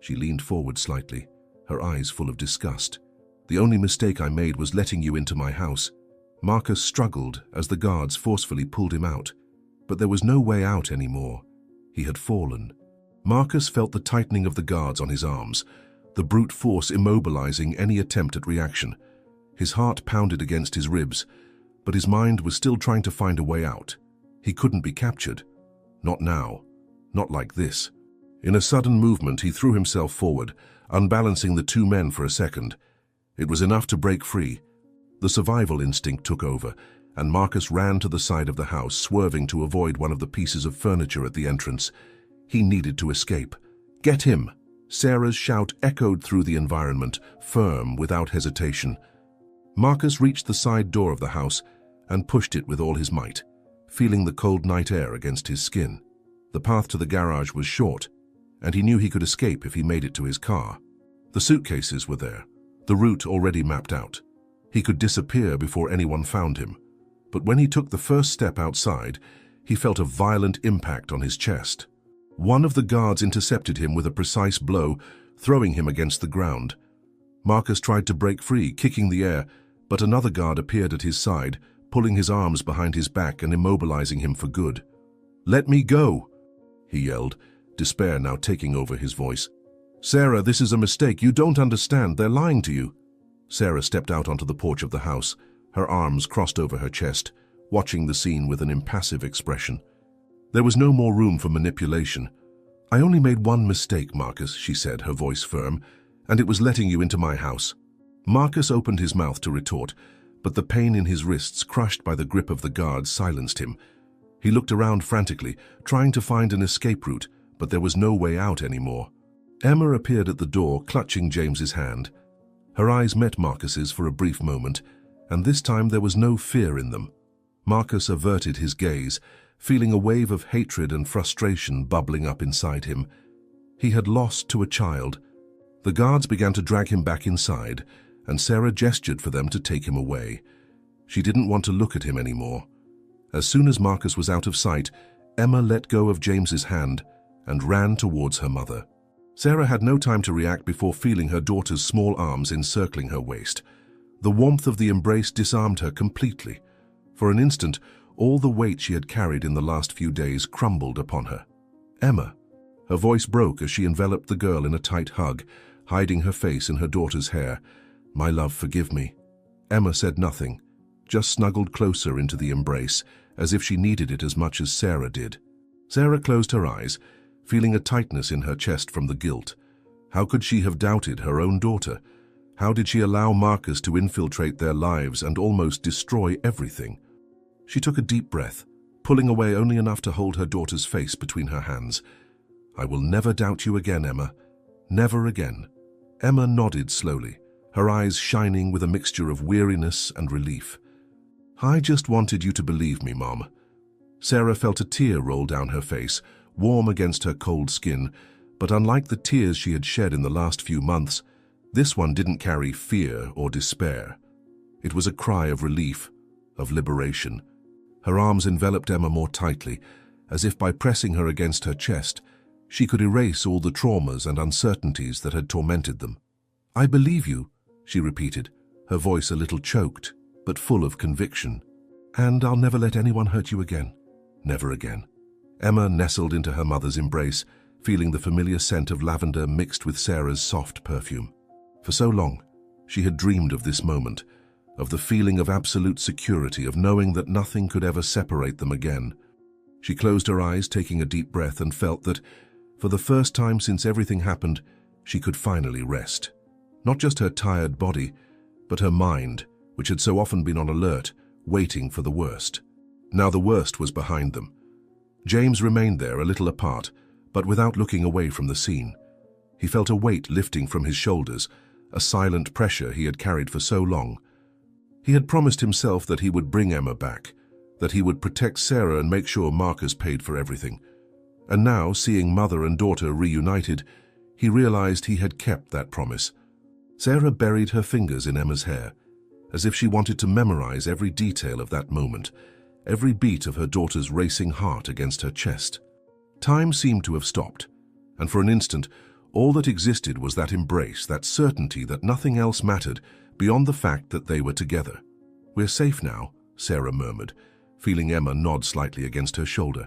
She leaned forward slightly, her eyes full of disgust. "The only mistake I made was letting you into my house." Marcus struggled as the guards forcefully pulled him out, but there was no way out anymore. He had fallen. Marcus felt the tightening of the guards on his arms. the brute force immobilizing any attempt at reaction. His heart pounded against his ribs, but his mind was still trying to find a way out. He couldn't be captured. Not now. Not like this. In a sudden movement, he threw himself forward, unbalancing the two men for a second. It was enough to break free. The survival instinct took over, and Marcus ran to the side of the house, swerving to avoid one of the pieces of furniture at the entrance. He needed to escape. "Get him!" Sarah's shout echoed through the environment, firm, without hesitation. Marcus reached the side door of the house and pushed it with all his might, feeling the cold night air against his skin. The path to the garage was short, and he knew he could escape if he made it to his car. The suitcases were there, the route already mapped out. He could disappear before anyone found him. But when he took the first step outside, he felt a violent impact on his chest. One of the guards intercepted him with a precise blow, throwing him against the ground. Marcus tried to break free, kicking the air, but another guard appeared at his side, pulling his arms behind his back and immobilizing him for good. "Let me go!" he yelled, despair now taking over his voice. "Sarah, this is a mistake. You don't understand. They're lying to you." Sarah stepped out onto the porch of the house, her arms crossed over her chest, watching the scene with an impassive expression. There was no more room for manipulation. "I only made one mistake, Marcus," she said, her voice firm, "and it was letting you into my house." Marcus opened his mouth to retort, but the pain in his wrists, crushed by the grip of the guard, silenced him. He looked around frantically, trying to find an escape route, but there was no way out anymore. Emma appeared at the door, clutching James's hand. Her eyes met Marcus's for a brief moment, and this time there was no fear in them. Marcus averted his gaze, feeling a wave of hatred and frustration bubbling up inside him. He had lost to a child. The guards began to drag him back inside, and Sarah gestured for them to take him away. She didn't want to look at him anymore. As soon as Marcus was out of sight, Emma let go of James's hand and ran towards her mother. Sarah had no time to react before feeling her daughter's small arms encircling her waist. The warmth of the embrace disarmed her completely. For an instant, all the weight she had carried in the last few days crumbled upon her. "Emma!" Her voice broke as she enveloped the girl in a tight hug, hiding her face in her daughter's hair. "My love, forgive me." Emma said nothing, just snuggled closer into the embrace, as if she needed it as much as Sarah did. Sarah closed her eyes, feeling a tightness in her chest from the guilt. How could she have doubted her own daughter? How did she allow Marcus to infiltrate their lives and almost destroy everything? She took a deep breath, pulling away only enough to hold her daughter's face between her hands. "I will never doubt you again, Emma. Never again." Emma nodded slowly, her eyes shining with a mixture of weariness and relief. "I just wanted you to believe me, Mom." Sarah felt a tear roll down her face, warm against her cold skin, but unlike the tears she had shed in the last few months, this one didn't carry fear or despair. It was a cry of relief, of liberation. Her arms enveloped Emma more tightly, as if by pressing her against her chest, she could erase all the traumas and uncertainties that had tormented them. "I believe you," she repeated, her voice a little choked, but full of conviction. "And I'll never let anyone hurt you again. Never again." Emma nestled into her mother's embrace, feeling the familiar scent of lavender mixed with Sarah's soft perfume. For so long, she had dreamed of this moment, of the feeling of absolute security, of knowing that nothing could ever separate them again. She closed her eyes, taking a deep breath, and felt that, for the first time since everything happened, she could finally rest. Not just her tired body, but her mind, which had so often been on alert, waiting for the worst. Now the worst was behind them. James remained there, a little apart, but without looking away from the scene. He felt a weight lifting from his shoulders, a silent pressure he had carried for so long. He had promised himself that he would bring Emma back, that he would protect Sarah and make sure Marcus paid for everything. And now, seeing mother and daughter reunited, he realized he had kept that promise. Sarah buried her fingers in Emma's hair, as if she wanted to memorize every detail of that moment, every beat of her daughter's racing heart against her chest. Time seemed to have stopped, and for an instant, all that existed was that embrace, that certainty that nothing else mattered beyond the fact that they were together. "We're safe now," Sarah murmured, feeling Emma nod slightly against her shoulder.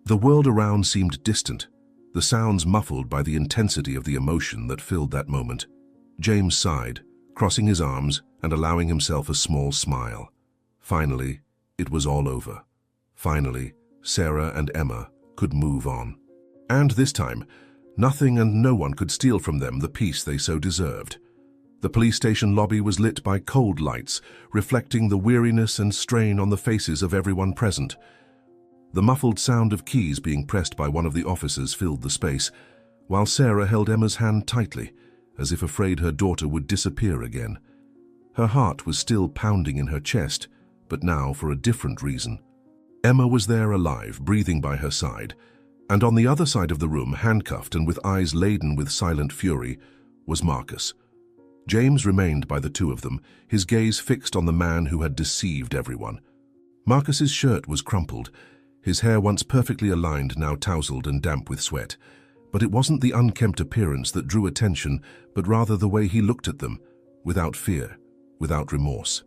The world around seemed distant. the sounds muffled by the intensity of the emotion that filled that moment. James sighed, crossing his arms and allowing himself a small smile. Finally, it was all over. Finally, Sarah and Emma could move on. And this time, nothing and no one could steal from them the peace they so deserved. The police station lobby was lit by cold lights, reflecting the weariness and strain on the faces of everyone present. The muffled sound of keys being pressed by one of the officers filled the space, while Sarah held Emma's hand tightly, as if afraid her daughter would disappear again. Her heart was still pounding in her chest, but now for a different reason. Emma was there alive, breathing by her side, and on the other side of the room, handcuffed and with eyes laden with silent fury, was Marcus. James remained by the two of them, his gaze fixed on the man who had deceived everyone. Marcus's shirt was crumpled, his hair once perfectly aligned now tousled and damp with sweat. But it wasn't the unkempt appearance that drew attention, but rather the way he looked at them, without fear, without remorse.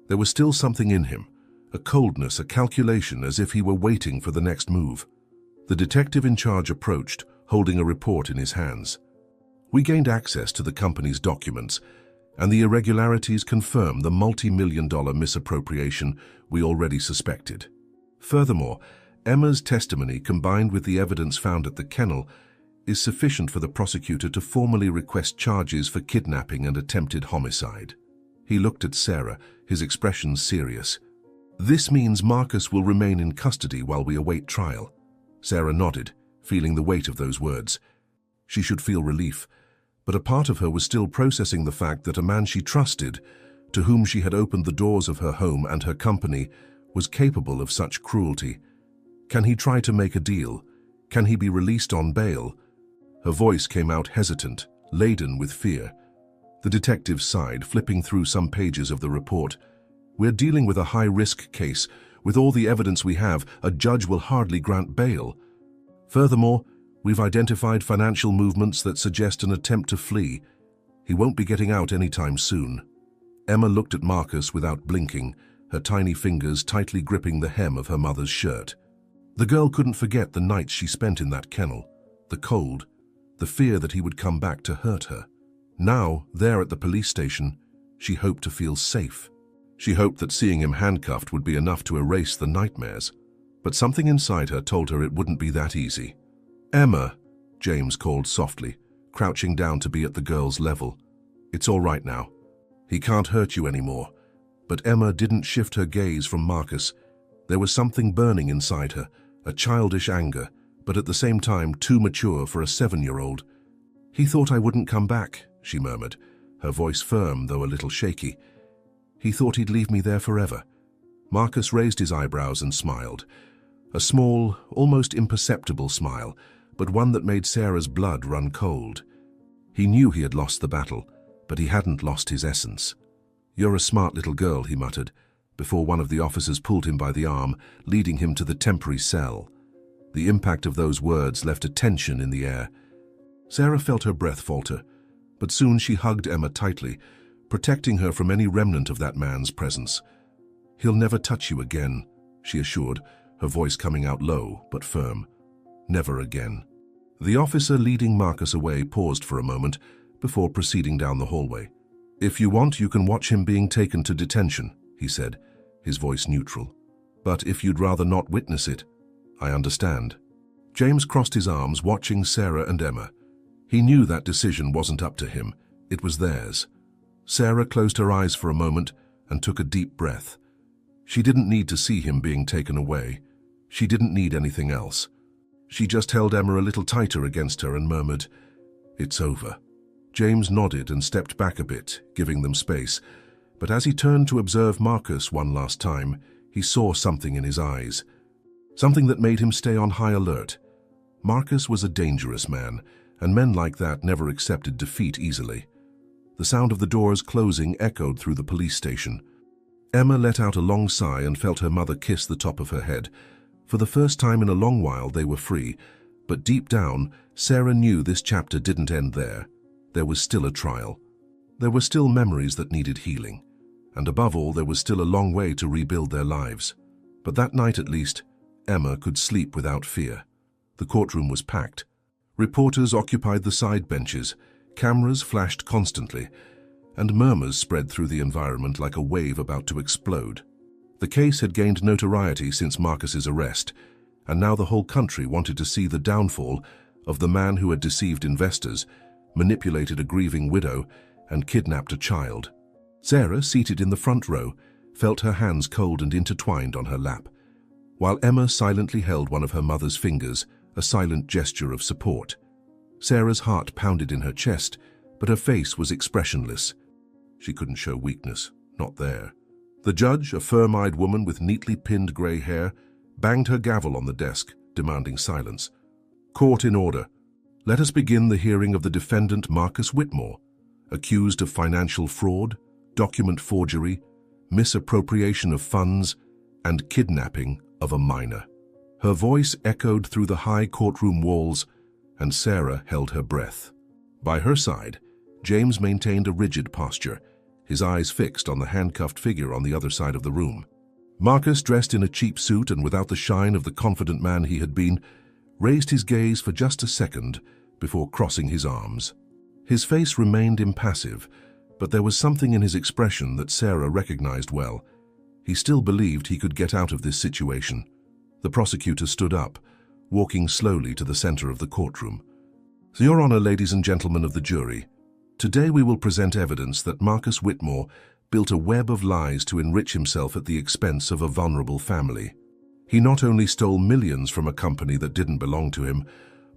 There was still something in him, a coldness, a calculation, as if he were waiting for the next move. The detective in charge approached, holding a report in his hands. We gained access to the company's documents, and the irregularities confirm the multi-million-dollar misappropriation we already suspected. Furthermore, Emma's testimony, combined with the evidence found at the kennel, is sufficient for the prosecutor to formally request charges for kidnapping and attempted homicide. He looked at Sarah, his expression serious. This means Marcus will remain in custody while we await trial. Sarah nodded, feeling the weight of those words. She should feel relief, but a part of her was still processing the fact that a man she trusted, to whom she had opened the doors of her home and her company, was capable of such cruelty. Can he try to make a deal? Can he be released on bail? Her voice came out hesitant, laden with fear. The detective sighed, flipping through some pages of the report. We're dealing with a high-risk case. With all the evidence we have, a judge will hardly grant bail. Furthermore, we've identified financial movements that suggest an attempt to flee. He won't be getting out anytime soon. Emma looked at Marcus without blinking, her tiny fingers tightly gripping the hem of her mother's shirt. The girl couldn't forget the nights she spent in that kennel, the cold, the fear that he would come back to hurt her. Now, there at the police station, she hoped to feel safe. She hoped that seeing him handcuffed would be enough to erase the nightmares. But something inside her told her it wouldn't be that easy. "Emma," James called softly, crouching down to be at the girl's level. "It's all right now. He can't hurt you anymore." But Emma didn't shift her gaze from Marcus. There was something burning inside her, a childish anger, but at the same time too mature for a 7-year-old. "He thought I wouldn't come back," she murmured, her voice firm though a little shaky. "He thought he'd leave me there forever." Marcus raised his eyebrows and smiled. A small, almost imperceptible smile, but one that made Sarah's blood run cold. He knew he had lost the battle, but he hadn't lost his essence. "You're a smart little girl," he muttered, before one of the officers pulled him by the arm, leading him to the temporary cell. The impact of those words left a tension in the air. Sarah felt her breath falter, but soon she hugged Emma tightly, protecting her from any remnant of that man's presence. "He'll never touch you again," she assured, her voice coming out low but firm. "Never again." The officer leading Marcus away paused for a moment before proceeding down the hallway. "If you want, you can watch him being taken to detention," he said, his voice neutral. "But if you'd rather not witness it, I understand." James crossed his arms, watching Sarah and Emma. He knew that decision wasn't up to him, it was theirs. Sarah closed her eyes for a moment and took a deep breath. She didn't need to see him being taken away. She didn't need anything else. She just held Emma a little tighter against her and murmured, "It's over." James nodded and stepped back a bit, giving them space. But as he turned to observe Marcus one last time, he saw something in his eyes. Something that made him stay on high alert. Marcus was a dangerous man, and men like that never accepted defeat easily. The sound of the doors closing echoed through the police station. Emma let out a long sigh and felt her mother kiss the top of her head. For the first time in a long while they were free, but deep down, Sarah knew this chapter didn't end there. There was still a trial. There were still memories that needed healing. And above all, there was still a long way to rebuild their lives. But that night at least, Emma could sleep without fear. The courtroom was packed. Reporters occupied the side benches, cameras flashed constantly, and murmurs spread through the environment like a wave about to explode. The case had gained notoriety since Marcus's arrest, and now the whole country wanted to see the downfall of the man who had deceived investors, manipulated a grieving widow, and kidnapped a child. Sarah, seated in the front row, felt her hands cold and intertwined on her lap, while Emma silently held one of her mother's fingers, a silent gesture of support. Sarah's heart pounded in her chest, but her face was expressionless. She couldn't show weakness, not there. The judge, a firm-eyed woman with neatly pinned grey hair, banged her gavel on the desk, demanding silence. Court in order. Let us begin the hearing of the defendant Marcus Whitmore, accused of financial fraud, document forgery, misappropriation of funds, and kidnapping of a minor. Her voice echoed through the high courtroom walls, and Sarah held her breath. By her side, James maintained a rigid posture, his eyes fixed on the handcuffed figure on the other side of the room. Marcus, dressed in a cheap suit and without the shine of the confident man he had been, raised his gaze for just a second before crossing his arms. His face remained impassive, but there was something in his expression that Sarah recognized well. He still believed he could get out of this situation. The prosecutor stood up, walking slowly to the center of the courtroom. Your Honor, ladies and gentlemen of the jury, today we will present evidence that Marcus Whitmore built a web of lies to enrich himself at the expense of a vulnerable family. He not only stole millions from a company that didn't belong to him,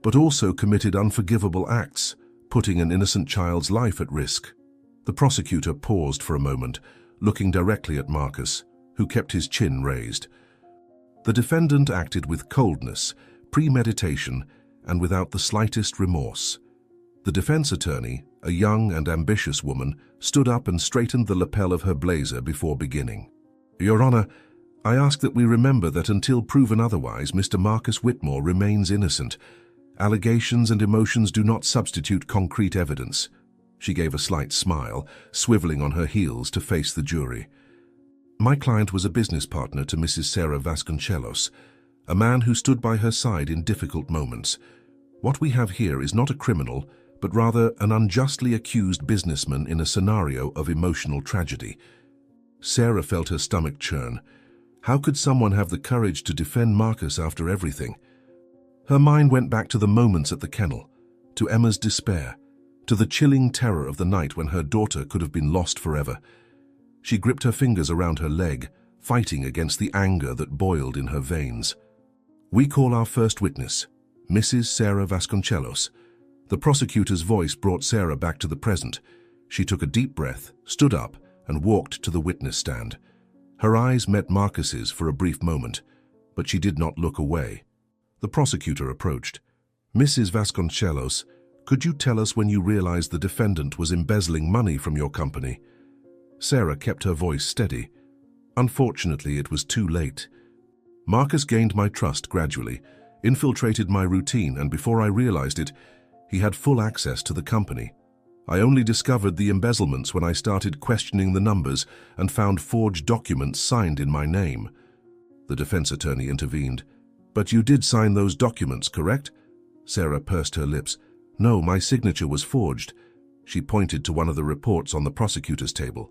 but also committed unforgivable acts, putting an innocent child's life at risk. The prosecutor paused for a moment, looking directly at Marcus, who kept his chin raised. The defendant acted with coldness, premeditation, and without the slightest remorse. The defense attorney, a young and ambitious woman, stood up and straightened the lapel of her blazer before beginning. Your Honor, I ask that we remember that until proven otherwise, Mr. Marcus Whitmore remains innocent. Allegations and emotions do not substitute concrete evidence. She gave a slight smile, swiveling on her heels to face the jury. My client was a business partner to Mrs. Sarah Vasconcelos, a man who stood by her side in difficult moments. What we have here is not a criminal, but rather an unjustly accused businessman in a scenario of emotional tragedy. Sarah felt her stomach churn. How could someone have the courage to defend Marcus after everything? Her mind went back to the moments at the kennel, to Emma's despair, to the chilling terror of the night when her daughter could have been lost forever. She gripped her fingers around her leg, fighting against the anger that boiled in her veins. We call our first witness, Mrs. Sarah Vasconcelos. The prosecutor's voice brought Sarah back to the present. She took a deep breath, stood up, and walked to the witness stand. Her eyes met Marcus's for a brief moment, but she did not look away. The prosecutor approached. Mrs. Vasconcelos, could you tell us when you realized the defendant was embezzling money from your company? Sarah kept her voice steady. Unfortunately, it was too late. Marcus gained my trust gradually, infiltrated my routine, and before I realized it, he had full access to the company. I only discovered the embezzlements when I started questioning the numbers and found forged documents signed in my name. The defense attorney intervened. But you did sign those documents, correct? Sarah pursed her lips. No, my signature was forged. She pointed to one of the reports on the prosecutor's table.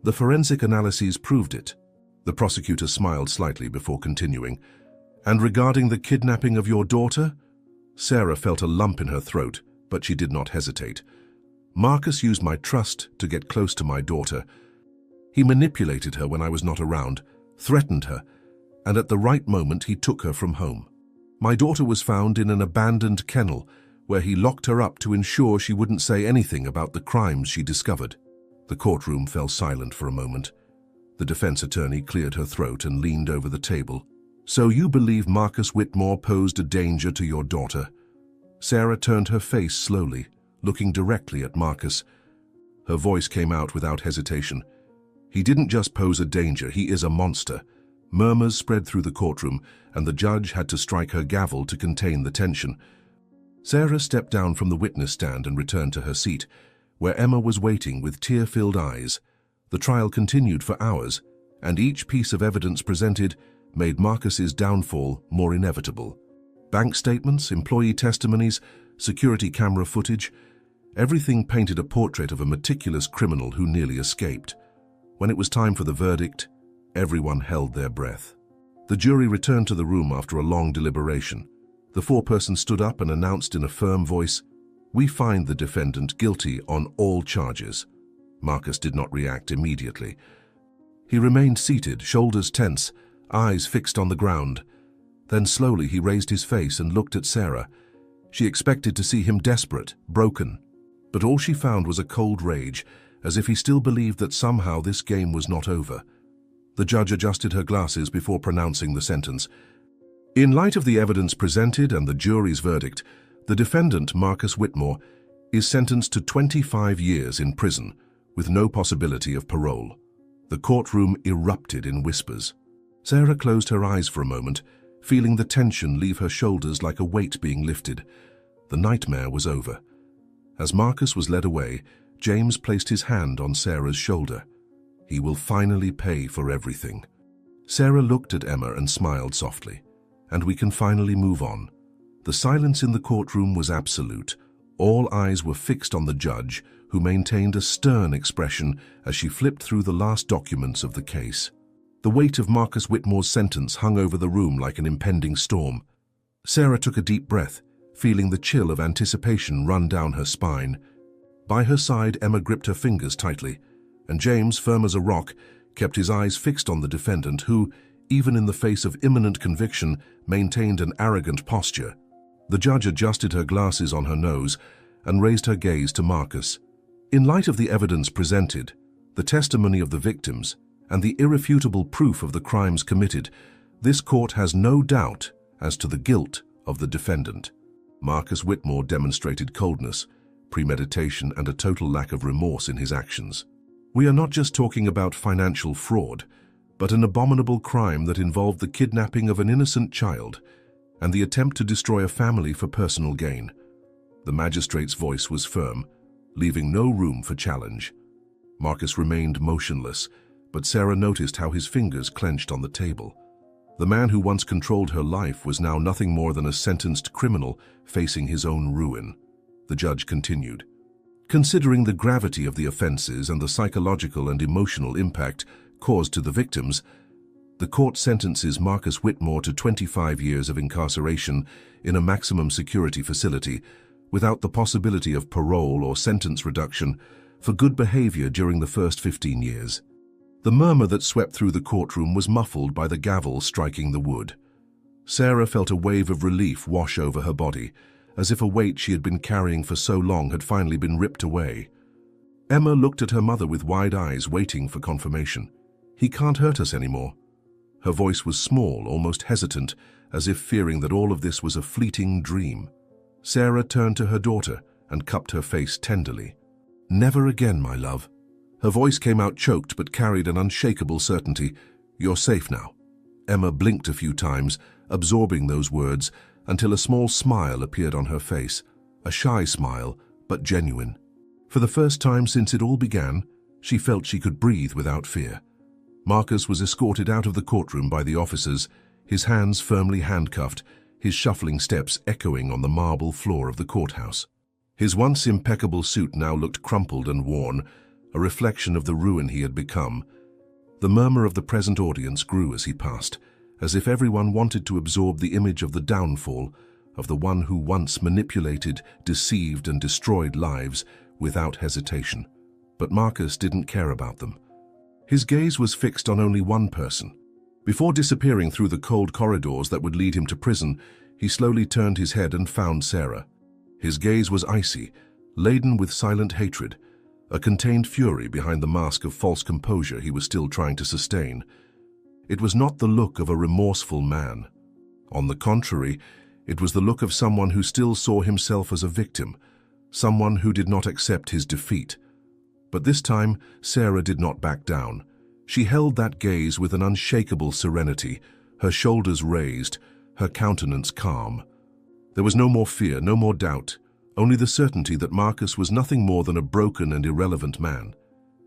The forensic analyses proved it. The prosecutor smiled slightly before continuing. And regarding the kidnapping of your daughter? Sarah felt a lump in her throat, but she did not hesitate. Marcus used my trust to get close to my daughter. He manipulated her when I was not around, threatened her, and at the right moment he took her from home. My daughter was found in an abandoned kennel, where he locked her up to ensure she wouldn't say anything about the crimes she discovered. The courtroom fell silent for a moment. The defense attorney cleared her throat and leaned over the table. So you believe Marcus Whitmore posed a danger to your daughter? Sarah turned her face slowly, looking directly at Marcus. Her voice came out without hesitation. He didn't just pose a danger, he is a monster. Murmurs spread through the courtroom, and the judge had to strike her gavel to contain the tension. Sarah stepped down from the witness stand and returned to her seat, where Emma was waiting with tear-filled eyes. The trial continued for hours, and each piece of evidence presented made Marcus's downfall more inevitable. Bank statements, employee testimonies, security camera footage. Everything painted a portrait of a meticulous criminal who nearly escaped. When it was time for the verdict, everyone held their breath. The jury returned to the room after a long deliberation. The foreperson stood up and announced in a firm voice, "We find the defendant guilty on all charges." Marcus did not react immediately. He remained seated, shoulders tense, eyes fixed on the ground. Then slowly he raised his face and looked at Sarah. She expected to see him desperate, broken. But all she found was a cold rage, as if he still believed that somehow this game was not over. The judge adjusted her glasses before pronouncing the sentence. In light of the evidence presented and the jury's verdict, the defendant, Marcus Whitmore, is sentenced to 25 years in prison, with no possibility of parole. The courtroom erupted in whispers. Sarah closed her eyes for a moment, feeling the tension leave her shoulders like a weight being lifted. The nightmare was over. As Marcus was led away, James placed his hand on Sarah's shoulder. He will finally pay for everything. Sarah looked at Emma and smiled softly. And we can finally move on. The silence in the courtroom was absolute. All eyes were fixed on the judge, who maintained a stern expression as she flipped through the last documents of the case. The weight of Marcus Whitmore's sentence hung over the room like an impending storm. Sarah took a deep breath, feeling the chill of anticipation run down her spine. By her side, Emma gripped her fingers tightly, and James, firm as a rock, kept his eyes fixed on the defendant who, even in the face of imminent conviction, maintained an arrogant posture. The judge adjusted her glasses on her nose and raised her gaze to Marcus. In light of the evidence presented, the testimony of the victims, and the irrefutable proof of the crimes committed, this court has no doubt as to the guilt of the defendant. Marcus Whitmore demonstrated coldness, premeditation, and a total lack of remorse in his actions. We are not just talking about financial fraud, but an abominable crime that involved the kidnapping of an innocent child and the attempt to destroy a family for personal gain. The magistrate's voice was firm, leaving no room for challenge. Marcus remained motionless, but Sarah noticed how his fingers clenched on the table. The man who once controlled her life was now nothing more than a sentenced criminal facing his own ruin. The judge continued. Considering the gravity of the offenses and the psychological and emotional impact caused to the victims, the court sentences Marcus Whitmore to 25 years of incarceration in a maximum security facility without the possibility of parole or sentence reduction for good behavior during the first 15 years. The murmur that swept through the courtroom was muffled by the gavel striking the wood. Sarah felt a wave of relief wash over her body, as if a weight she had been carrying for so long had finally been ripped away. Emma looked at her mother with wide eyes, waiting for confirmation. "He can't hurt us anymore." Her voice was small, almost hesitant, as if fearing that all of this was a fleeting dream. Sarah turned to her daughter and cupped her face tenderly. "Never again, my love." Her voice came out choked but carried an unshakable certainty. "You're safe now." Emma blinked a few times, absorbing those words, until a small smile appeared on her face, a shy smile, but genuine. For the first time since it all began, she felt she could breathe without fear. Marcus was escorted out of the courtroom by the officers, his hands firmly handcuffed, his shuffling steps echoing on the marble floor of the courthouse. His once impeccable suit now looked crumpled and worn, a reflection of the ruin he had become. The murmur of the present audience grew as he passed, as if everyone wanted to absorb the image of the downfall of the one who once manipulated, deceived, and destroyed lives without hesitation. But Marcus didn't care about them. His gaze was fixed on only one person. Before disappearing through the cold corridors that would lead him to prison, he slowly turned his head and found Sarah. His gaze was icy, laden with silent hatred, a contained fury behind the mask of false composure he was still trying to sustain. It was not the look of a remorseful man. On the contrary, it was the look of someone who still saw himself as a victim, someone who did not accept his defeat. But this time, Sarah did not back down. She held that gaze with an unshakable serenity, her shoulders raised, her countenance calm. There was no more fear, no more doubt, only the certainty that Marcus was nothing more than a broken and irrelevant man.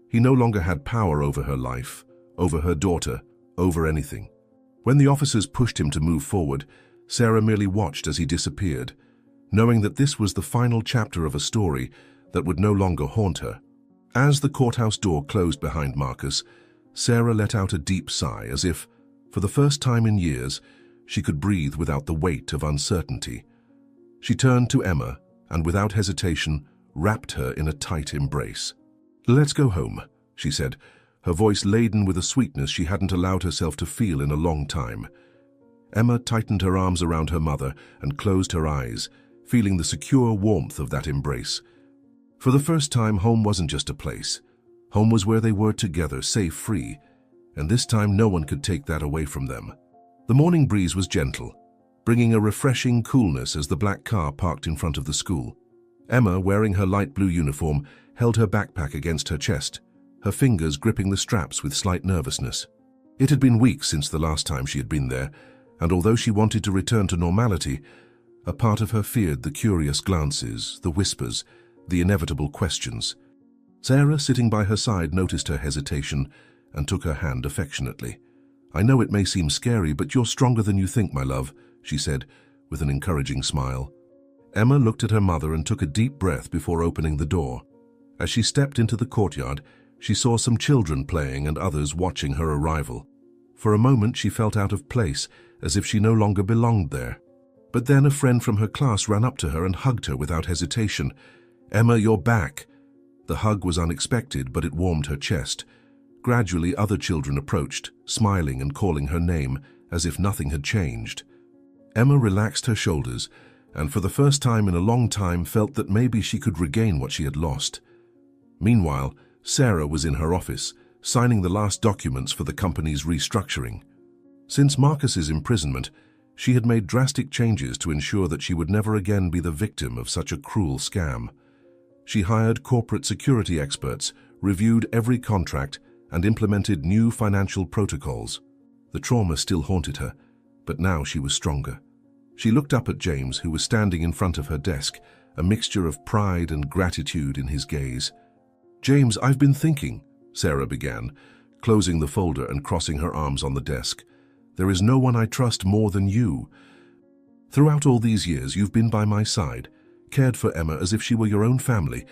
He no longer had power over her life, over her daughter, over anything. When the officers pushed him to move forward, Sarah merely watched as he disappeared. knowing that this was the final chapter of a story that would no longer haunt her. As the courthouse door closed behind Marcus, Sarah let out a deep sigh as if, for the first time in years, she could breathe without the weight of uncertainty. She turned to Emma and, without hesitation, wrapped her in a tight embrace. "Let's go home," she said, her voice laden with a sweetness she hadn't allowed herself to feel in a long time. Emma tightened her arms around her mother and closed her eyes, feeling the secure warmth of that embrace. For the first time, home wasn't just a place. Home was where they were together, safe, free, and this time no one could take that away from them. The morning breeze was gentle, bringing a refreshing coolness as the black car parked in front of the school. Emma, wearing her light blue uniform, held her backpack against her chest, her fingers gripping the straps with slight nervousness. It had been weeks since the last time she had been there, and although she wanted to return to normality, a part of her feared the curious glances, the whispers, the inevitable questions. Sarah, sitting by her side, noticed her hesitation and took her hand affectionately. "I know it may seem scary, but you're stronger than you think, my love," she said, with an encouraging smile. Emma looked at her mother and took a deep breath before opening the door. As she stepped into the courtyard, she saw some children playing and others watching her arrival. For a moment she felt out of place, as if she no longer belonged there. But then a friend from her class ran up to her and hugged her without hesitation. "Emma, you're back." The hug was unexpected, but it warmed her chest. Gradually, other children approached, smiling and calling her name, as if nothing had changed. Emma relaxed her shoulders, and for the first time in a long time felt that maybe she could regain what she had lost. Meanwhile, Sarah was in her office, signing the last documents for the company's restructuring. Since Marcus's imprisonment, she had made drastic changes to ensure that she would never again be the victim of such a cruel scam. She hired corporate security experts, reviewed every contract, and implemented new financial protocols. The trauma still haunted her, but now she was stronger. She looked up at James, who was standing in front of her desk, a mixture of pride and gratitude in his gaze. "James, I've been thinking," Sarah began, closing the folder and crossing her arms on the desk. "There is no one I trust more than you. Throughout all these years, you've been by my side, cared for Emma as if she were your own family,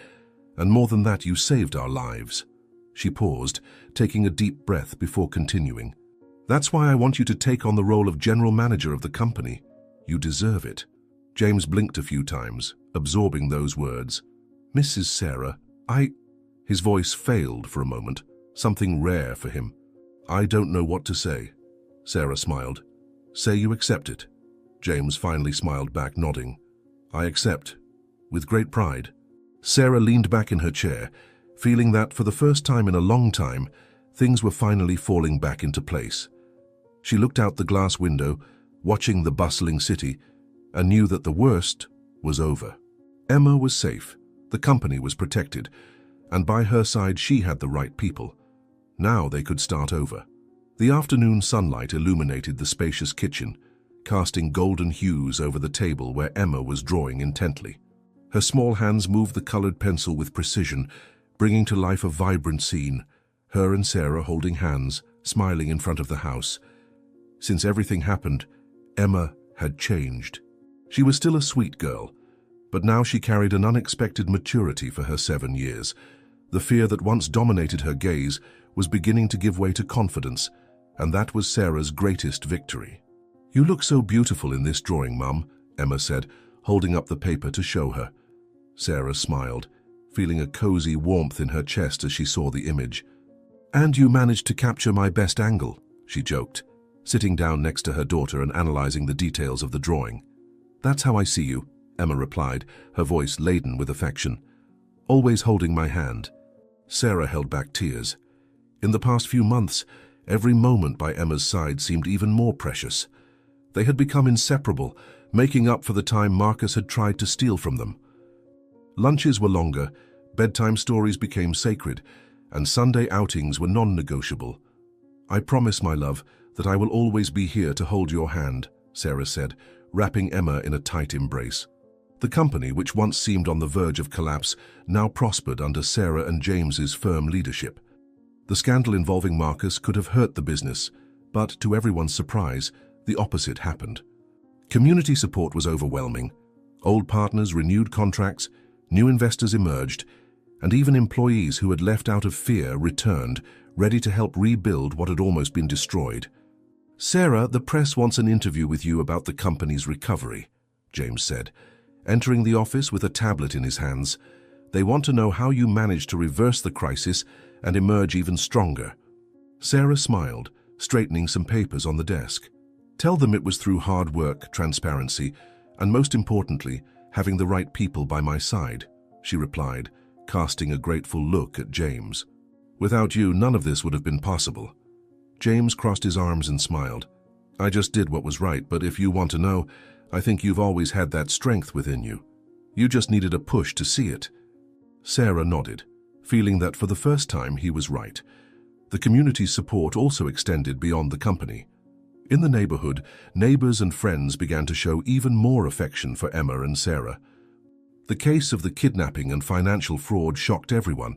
and more than that, you saved our lives." She paused, taking a deep breath before continuing. "That's why I want you to take on the role of general manager of the company. You deserve it." James blinked a few times, absorbing those words. "Mrs. Sarah, His voice failed for a moment, something rare for him. "I don't know what to say." Sarah smiled. "Say you accept it." James finally smiled back, nodding. "I accept. With great pride." Sarah leaned back in her chair, feeling that for the first time in a long time, things were finally falling back into place. She looked out the glass window, watching the bustling city, and knew that the worst was over. Emma was safe, the company was protected, and by her side she had the right people. Now they could start over. The afternoon sunlight illuminated the spacious kitchen, casting golden hues over the table where Emma was drawing intently. Her small hands moved the colored pencil with precision, bringing to life a vibrant scene, her and Sarah holding hands, smiling in front of the house. Since everything happened, Emma had changed. She was still a sweet girl, but now she carried an unexpected maturity for her 7 years. The fear that once dominated her gaze was beginning to give way to confidence, and that was Sarah's greatest victory. "You look so beautiful in this drawing, Mum," Emma said, holding up the paper to show her. Sarah smiled, feeling a cozy warmth in her chest as she saw the image. "And you managed to capture my best angle," she joked, sitting down next to her daughter and analyzing the details of the drawing. "That's how I see you," Emma replied, her voice laden with affection. "Always holding my hand." Sarah held back tears. In the past few months, every moment by Emma's side seemed even more precious. They had become inseparable, making up for the time Marcus had tried to steal from them. Lunches were longer, bedtime stories became sacred, and Sunday outings were non-negotiable. "I promise, my love, that I will always be here to hold your hand," Sarah said, wrapping Emma in a tight embrace. The company, which once seemed on the verge of collapse, now prospered under Sarah and James's firm leadership. The scandal involving Marcus could have hurt the business, but to everyone's surprise, the opposite happened. Community support was overwhelming. Old partners renewed contracts, new investors emerged, and even employees who had left out of fear returned, ready to help rebuild what had almost been destroyed. "Sarah, the press wants an interview with you about the company's recovery," James said, entering the office with a tablet in his hands. "They want to know how you managed to reverse the crisis and emerge even stronger." Sarah smiled, straightening some papers on the desk. "Tell them it was through hard work, transparency, and most importantly, having the right people by my side," she replied, casting a grateful look at James. "Without you, none of this would have been possible." James crossed his arms and smiled. "I just did what was right, but if you want to know, I think you've always had that strength within you. You just needed a push to see it." Sarah nodded, feeling that for the first time he was right. The community's support also extended beyond the company. In the neighborhood, neighbors and friends began to show even more affection for Emma and Sarah. The case of the kidnapping and financial fraud shocked everyone,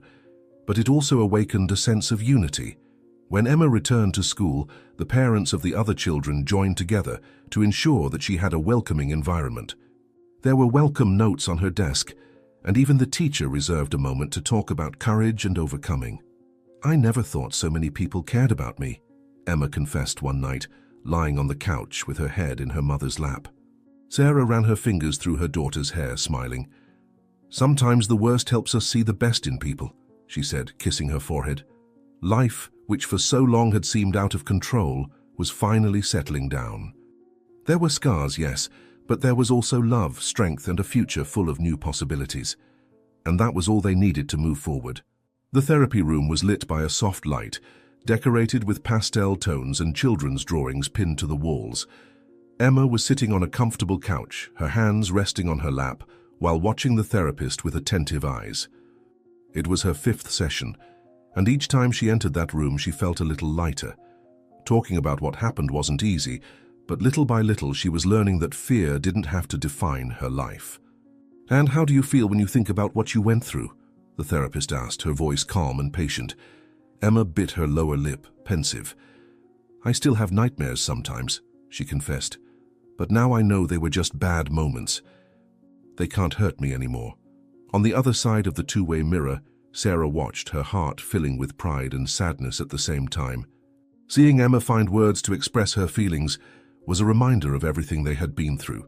but it also awakened a sense of unity. When Emma returned to school, the parents of the other children joined together to ensure that she had a welcoming environment. There were welcome notes on her desk, and even the teacher reserved a moment to talk about courage and overcoming. "I never thought so many people cared about me," Emma confessed one night, lying on the couch with her head in her mother's lap. Sarah ran her fingers through her daughter's hair, smiling. "Sometimes the worst helps us see the best in people," she said, kissing her forehead. Life, which for so long had seemed out of control, was finally settling down. There were scars, yes, but there was also love, strength, and a future full of new possibilities. And that was all they needed to move forward. The therapy room was lit by a soft light, decorated with pastel tones and children's drawings pinned to the walls. Emma was sitting on a comfortable couch, her hands resting on her lap, while watching the therapist with attentive eyes. It was her 5th session, and each time she entered that room she felt a little lighter. Talking about what happened wasn't easy, but little by little she was learning that fear didn't have to define her life. "And how do you feel when you think about what you went through?" the therapist asked, her voice calm and patient. Emma bit her lower lip, pensive. "I still have nightmares sometimes," she confessed, "but now I know they were just bad moments. They can't hurt me anymore." On the other side of the two-way mirror, Sarah watched, her heart filling with pride and sadness at the same time. Seeing Emma find words to express her feelings was a reminder of everything they had been through,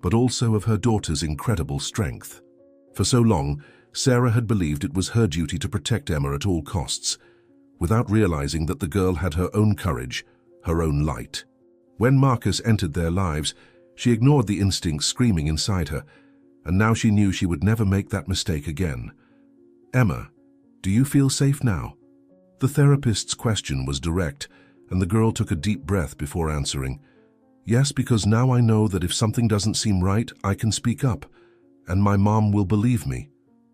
but also of her daughter's incredible strength. For so long, Sarah had believed it was her duty to protect Emma at all costs, without realizing that the girl had her own courage, her own light. When Marcus entered their lives, she ignored the instincts screaming inside her, and now she knew she would never make that mistake again. "Emma, do you feel safe now?" The therapist's question was direct, and the girl took a deep breath before answering. "Yes, because now I know that if something doesn't seem right, I can speak up, and my mom will believe me."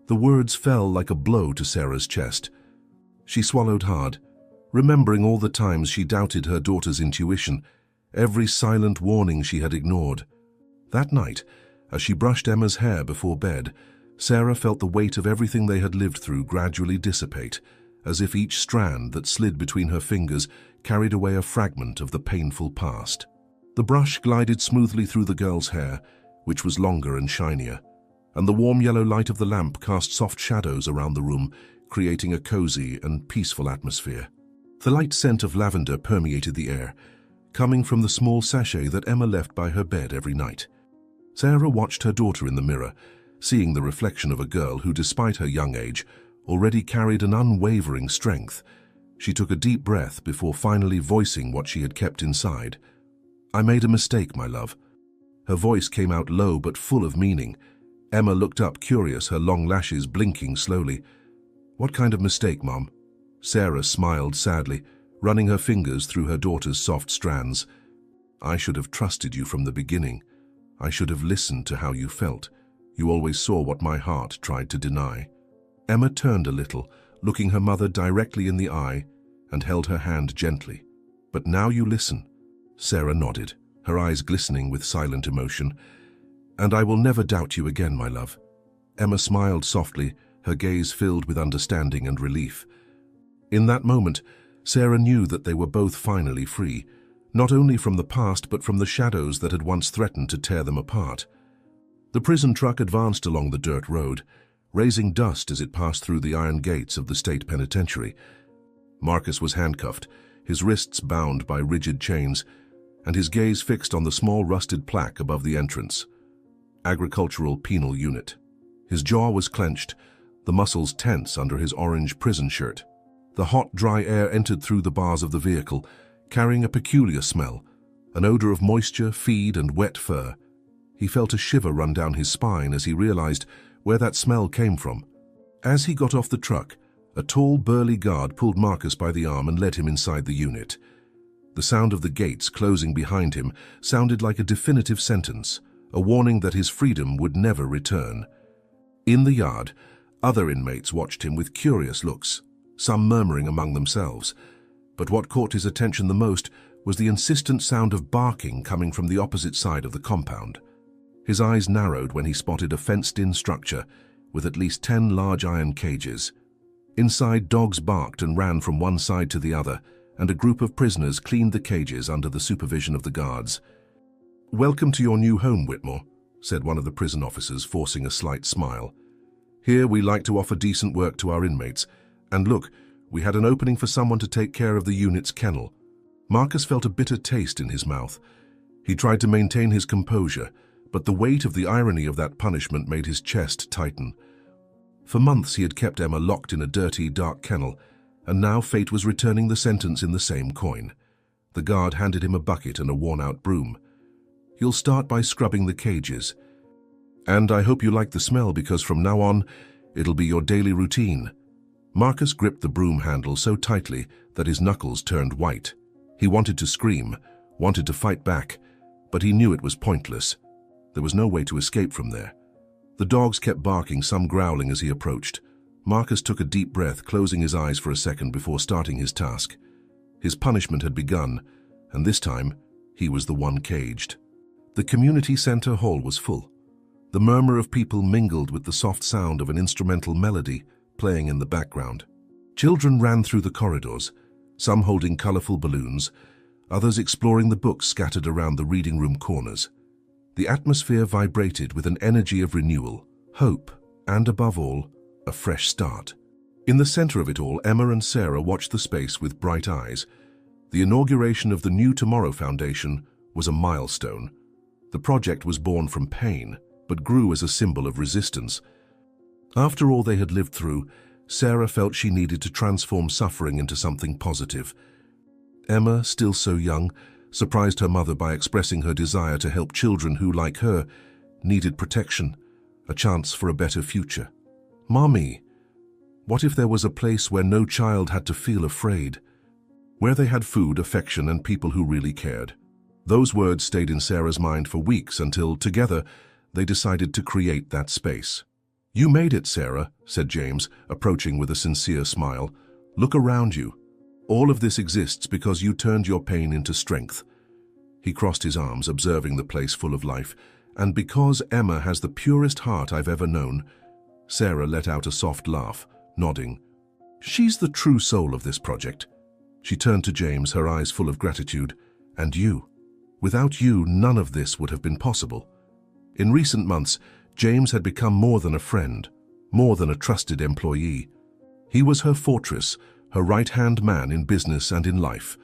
The words fell like a blow to Sarah's chest. She swallowed hard, remembering all the times she doubted her daughter's intuition, every silent warning she had ignored. That night, as she brushed Emma's hair before bed, Sarah felt the weight of everything they had lived through gradually dissipate, as if each strand that slid between her fingers carried away a fragment of the painful past. The brush glided smoothly through the girl's hair, which was longer and shinier, and the warm yellow light of the lamp cast soft shadows around the room, creating a cozy and peaceful atmosphere. The light scent of lavender permeated the air, coming from the small sachet that Emma left by her bed every night. Sarah watched her daughter in the mirror, seeing the reflection of a girl who, despite her young age, already carried an unwavering strength. She took a deep breath before finally voicing what she had kept inside. "I made a mistake, my love." Her voice came out low but full of meaning. Emma looked up, curious, her long lashes blinking slowly. "What kind of mistake, Mom?" Sarah smiled sadly, running her fingers through her daughter's soft strands. "I should have trusted you from the beginning. I should have listened to how you felt. You always saw what my heart tried to deny." Emma turned a little, looking her mother directly in the eye, and held her hand gently. "But now you listen." Sarah nodded, her eyes glistening with silent emotion. "And I will never doubt you again, my love." Emma smiled softly, her gaze filled with understanding and relief. In that moment, Sarah knew that they were both finally free, not only from the past but from the shadows that had once threatened to tear them apart. The prison truck advanced along the dirt road, raising dust as it passed through the iron gates of the state penitentiary. Marcus was handcuffed, his wrists bound by rigid chains, and his gaze fixed on the small rusted plaque above the entrance. Agricultural Penal Unit. His jaw was clenched, the muscles tense under his orange prison shirt. The hot, dry air entered through the bars of the vehicle, carrying a peculiar smell, an odor of moisture, feed, and wet fur. He felt a shiver run down his spine as he realized where that smell came from. As he got off the truck, a tall, burly guard pulled Marcus by the arm and led him inside the unit. The sound of the gates closing behind him sounded like a definitive sentence, a warning that his freedom would never return. In the yard, other inmates watched him with curious looks, some murmuring among themselves. But what caught his attention the most was the insistent sound of barking coming from the opposite side of the compound. His eyes narrowed when he spotted a fenced-in structure with at least 10 large iron cages. Inside, dogs barked and ran from one side to the other, and a group of prisoners cleaned the cages under the supervision of the guards. "Welcome to your new home, Whitmore," said one of the prison officers, forcing a slight smile. "Here we like to offer decent work to our inmates. And look, we had an opening for someone to take care of the unit's kennel." Marcus felt a bitter taste in his mouth. He tried to maintain his composure, but the weight of the irony of that punishment made his chest tighten. For months he had kept Emma locked in a dirty, dark kennel, and now fate was returning the sentence in the same coin. The guard handed him a bucket and a worn-out broom. "You'll start by scrubbing the cages. And I hope you like the smell, because from now on, it'll be your daily routine." Marcus gripped the broom handle so tightly that his knuckles turned white. He wanted to scream, wanted to fight back, but he knew it was pointless. There was no way to escape from there. The dogs kept barking, some growling as he approached. Marcus took a deep breath, closing his eyes for a second before starting his task. His punishment had begun, and this time, he was the one caged. The community center hall was full. The murmur of people mingled with the soft sound of an instrumental melody playing in the background. Children ran through the corridors, some holding colorful balloons, others exploring the books scattered around the reading room corners. The atmosphere vibrated with an energy of renewal, hope, and above all, a fresh start. In the center of it all, Emma and Sarah watched the space with bright eyes. The inauguration of the New Tomorrow Foundation was a milestone. The project was born from pain, but grew as a symbol of resistance. After all they had lived through, Sarah felt she needed to transform suffering into something positive. Emma, still so young, surprised her mother by expressing her desire to help children who, like her, needed protection, a chance for a better future. "Mommy, what if there was a place where no child had to feel afraid? Where they had food, affection, and people who really cared?" Those words stayed in Sarah's mind for weeks until, together, they decided to create that space. "You made it, Sarah," said James, approaching with a sincere smile. "Look around you. All of this exists because you turned your pain into strength." He crossed his arms, observing the place full of life. "And because Emma has the purest heart I've ever known." Sarah let out a soft laugh, nodding. "She's the true soul of this project." She turned to James, her eyes full of gratitude. "And you. Without you, none of this would have been possible." In recent months, James had become more than a friend, more than a trusted employee. He was her fortress, her right-hand man in business and in life.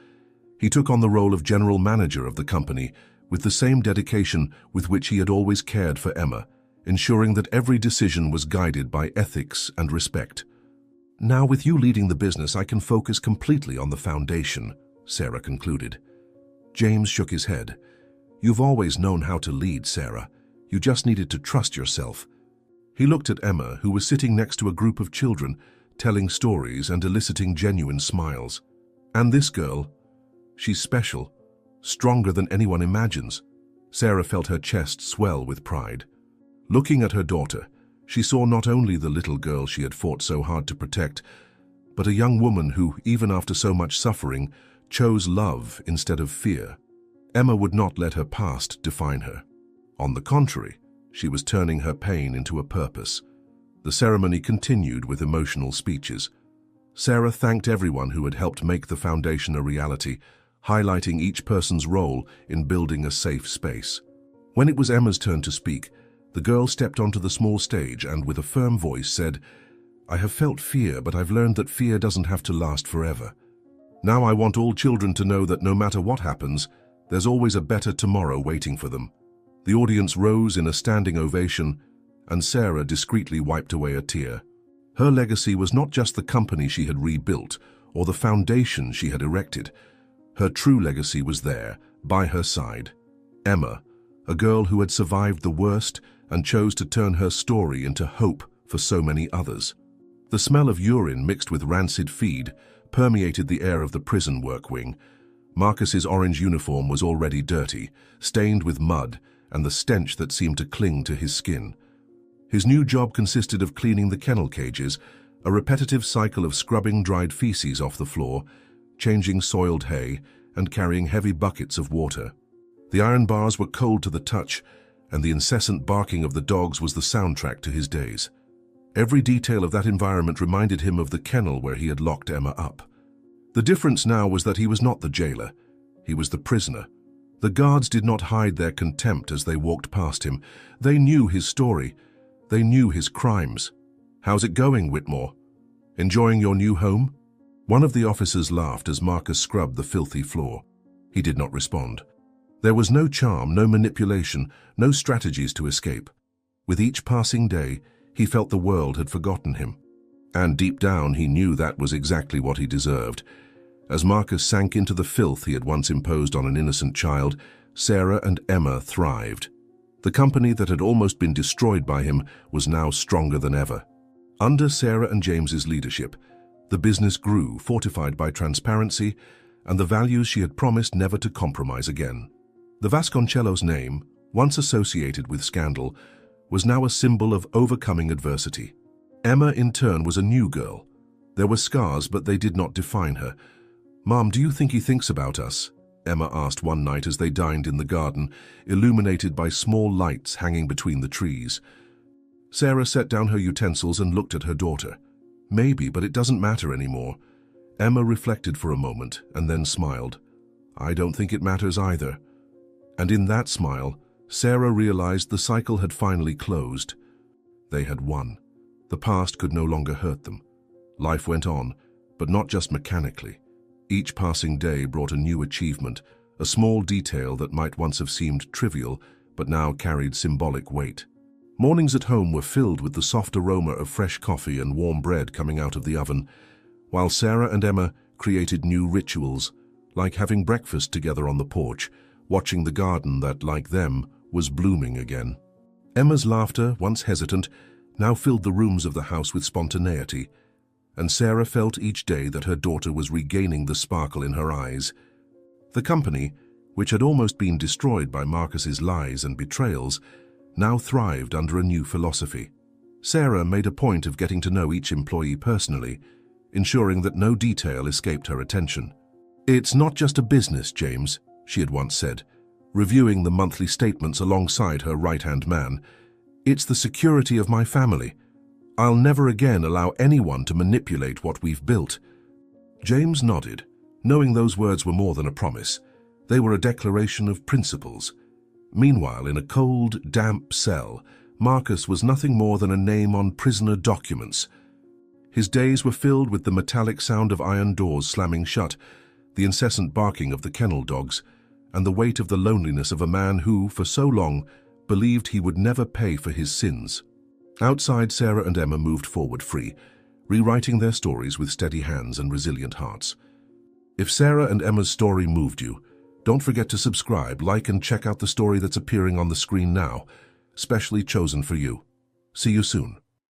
He took on the role of general manager of the company with the same dedication with which he had always cared for Emma, ensuring that every decision was guided by ethics and respect. "Now, with you leading the business, I can focus completely on the foundation," Sarah concluded. James shook his head. "You've always known how to lead, Sarah. You just needed to trust yourself." He looked at Emma, who was sitting next to a group of children, telling stories and eliciting genuine smiles. "And this girl, she's special, stronger than anyone imagines." Sarah felt her chest swell with pride. Looking at her daughter, she saw not only the little girl she had fought so hard to protect, but a young woman who, even after so much suffering, chose love instead of fear. Emma would not let her past define her. On the contrary, she was turning her pain into a purpose. The ceremony continued with emotional speeches. Sarah thanked everyone who had helped make the foundation a reality, highlighting each person's role in building a safe space. When it was Emma's turn to speak, The girl stepped onto the small stage and, with a firm voice, said, "I have felt fear, but I've learned that fear doesn't have to last forever. Now I want all children to know that no matter what happens, there's always a better tomorrow waiting for them." The audience rose in a standing ovation, and Sarah discreetly wiped away a tear. Her legacy was not just the company she had rebuilt or the foundation she had erected. Her true legacy was there, by her side. Emma, a girl who had survived the worst and chose to turn her story into hope for so many others. The smell of urine mixed with rancid feed permeated the air of the prison work wing. Marcus's orange uniform was already dirty, stained with mud and the stench that seemed to cling to his skin. His new job consisted of cleaning the kennel cages, a repetitive cycle of scrubbing dried feces off the floor, changing soiled hay, and carrying heavy buckets of water. The iron bars were cold to the touch, and the incessant barking of the dogs was the soundtrack to his days. Every detail of that environment reminded him of the kennel where he had locked Emma up. The difference now was that he was not the jailer. He was the prisoner. The guards did not hide their contempt as they walked past him. They knew his story. They knew his crimes. "How's it going, Whitmore? Enjoying your new home?" One of the officers laughed as Marcus scrubbed the filthy floor. He did not respond. There was no charm, no manipulation, no strategies to escape. With each passing day, he felt the world had forgotten him. And deep down, he knew that was exactly what he deserved. As Marcus sank into the filth he had once imposed on an innocent child, Sarah and Emma thrived. The company that had almost been destroyed by him was now stronger than ever. Under Sarah and James's leadership, the business grew, fortified by transparency and the values she had promised never to compromise again. The Vasconcellos' name, once associated with scandal, was now a symbol of overcoming adversity. Emma, in turn, was a new girl. There were scars, but they did not define her. "Mom, do you think he thinks about us?" Emma asked one night as they dined in the garden, illuminated by small lights hanging between the trees. Sarah set down her utensils and looked at her daughter. "Maybe, but it doesn't matter anymore." Emma reflected for a moment and then smiled. "I don't think it matters either." And in that smile, Sarah realized the cycle had finally closed. They had won. The past could no longer hurt them. Life went on, but not just mechanically. Each passing day brought a new achievement, a small detail that might once have seemed trivial, but now carried symbolic weight. Mornings at home were filled with the soft aroma of fresh coffee and warm bread coming out of the oven, while Sarah and Emma created new rituals, like having breakfast together on the porch, watching the garden that, like them, was blooming again. Emma's laughter, once hesitant, now filled the rooms of the house with spontaneity, and Sarah felt each day that her daughter was regaining the sparkle in her eyes. The company, which had almost been destroyed by Marcus's lies and betrayals, now thrived under a new philosophy. Sarah made a point of getting to know each employee personally, ensuring that no detail escaped her attention. "It's not just a business, James," she had once said, reviewing the monthly statements alongside her right-hand man. "It's the security of my family. I'll never again allow anyone to manipulate what we've built." James nodded, knowing those words were more than a promise. They were a declaration of principles. Meanwhile, in a cold, damp cell, Marcus was nothing more than a name on prisoner documents. His days were filled with the metallic sound of iron doors slamming shut, the incessant barking of the kennel dogs, and the weight of the loneliness of a man who, for so long, believed he would never pay for his sins. Outside, Sarah and Emma moved forward free, rewriting their stories with steady hands and resilient hearts. If Sarah and Emma's story moved you, don't forget to subscribe, like, and check out the story that's appearing on the screen now, specially chosen for you. See you soon.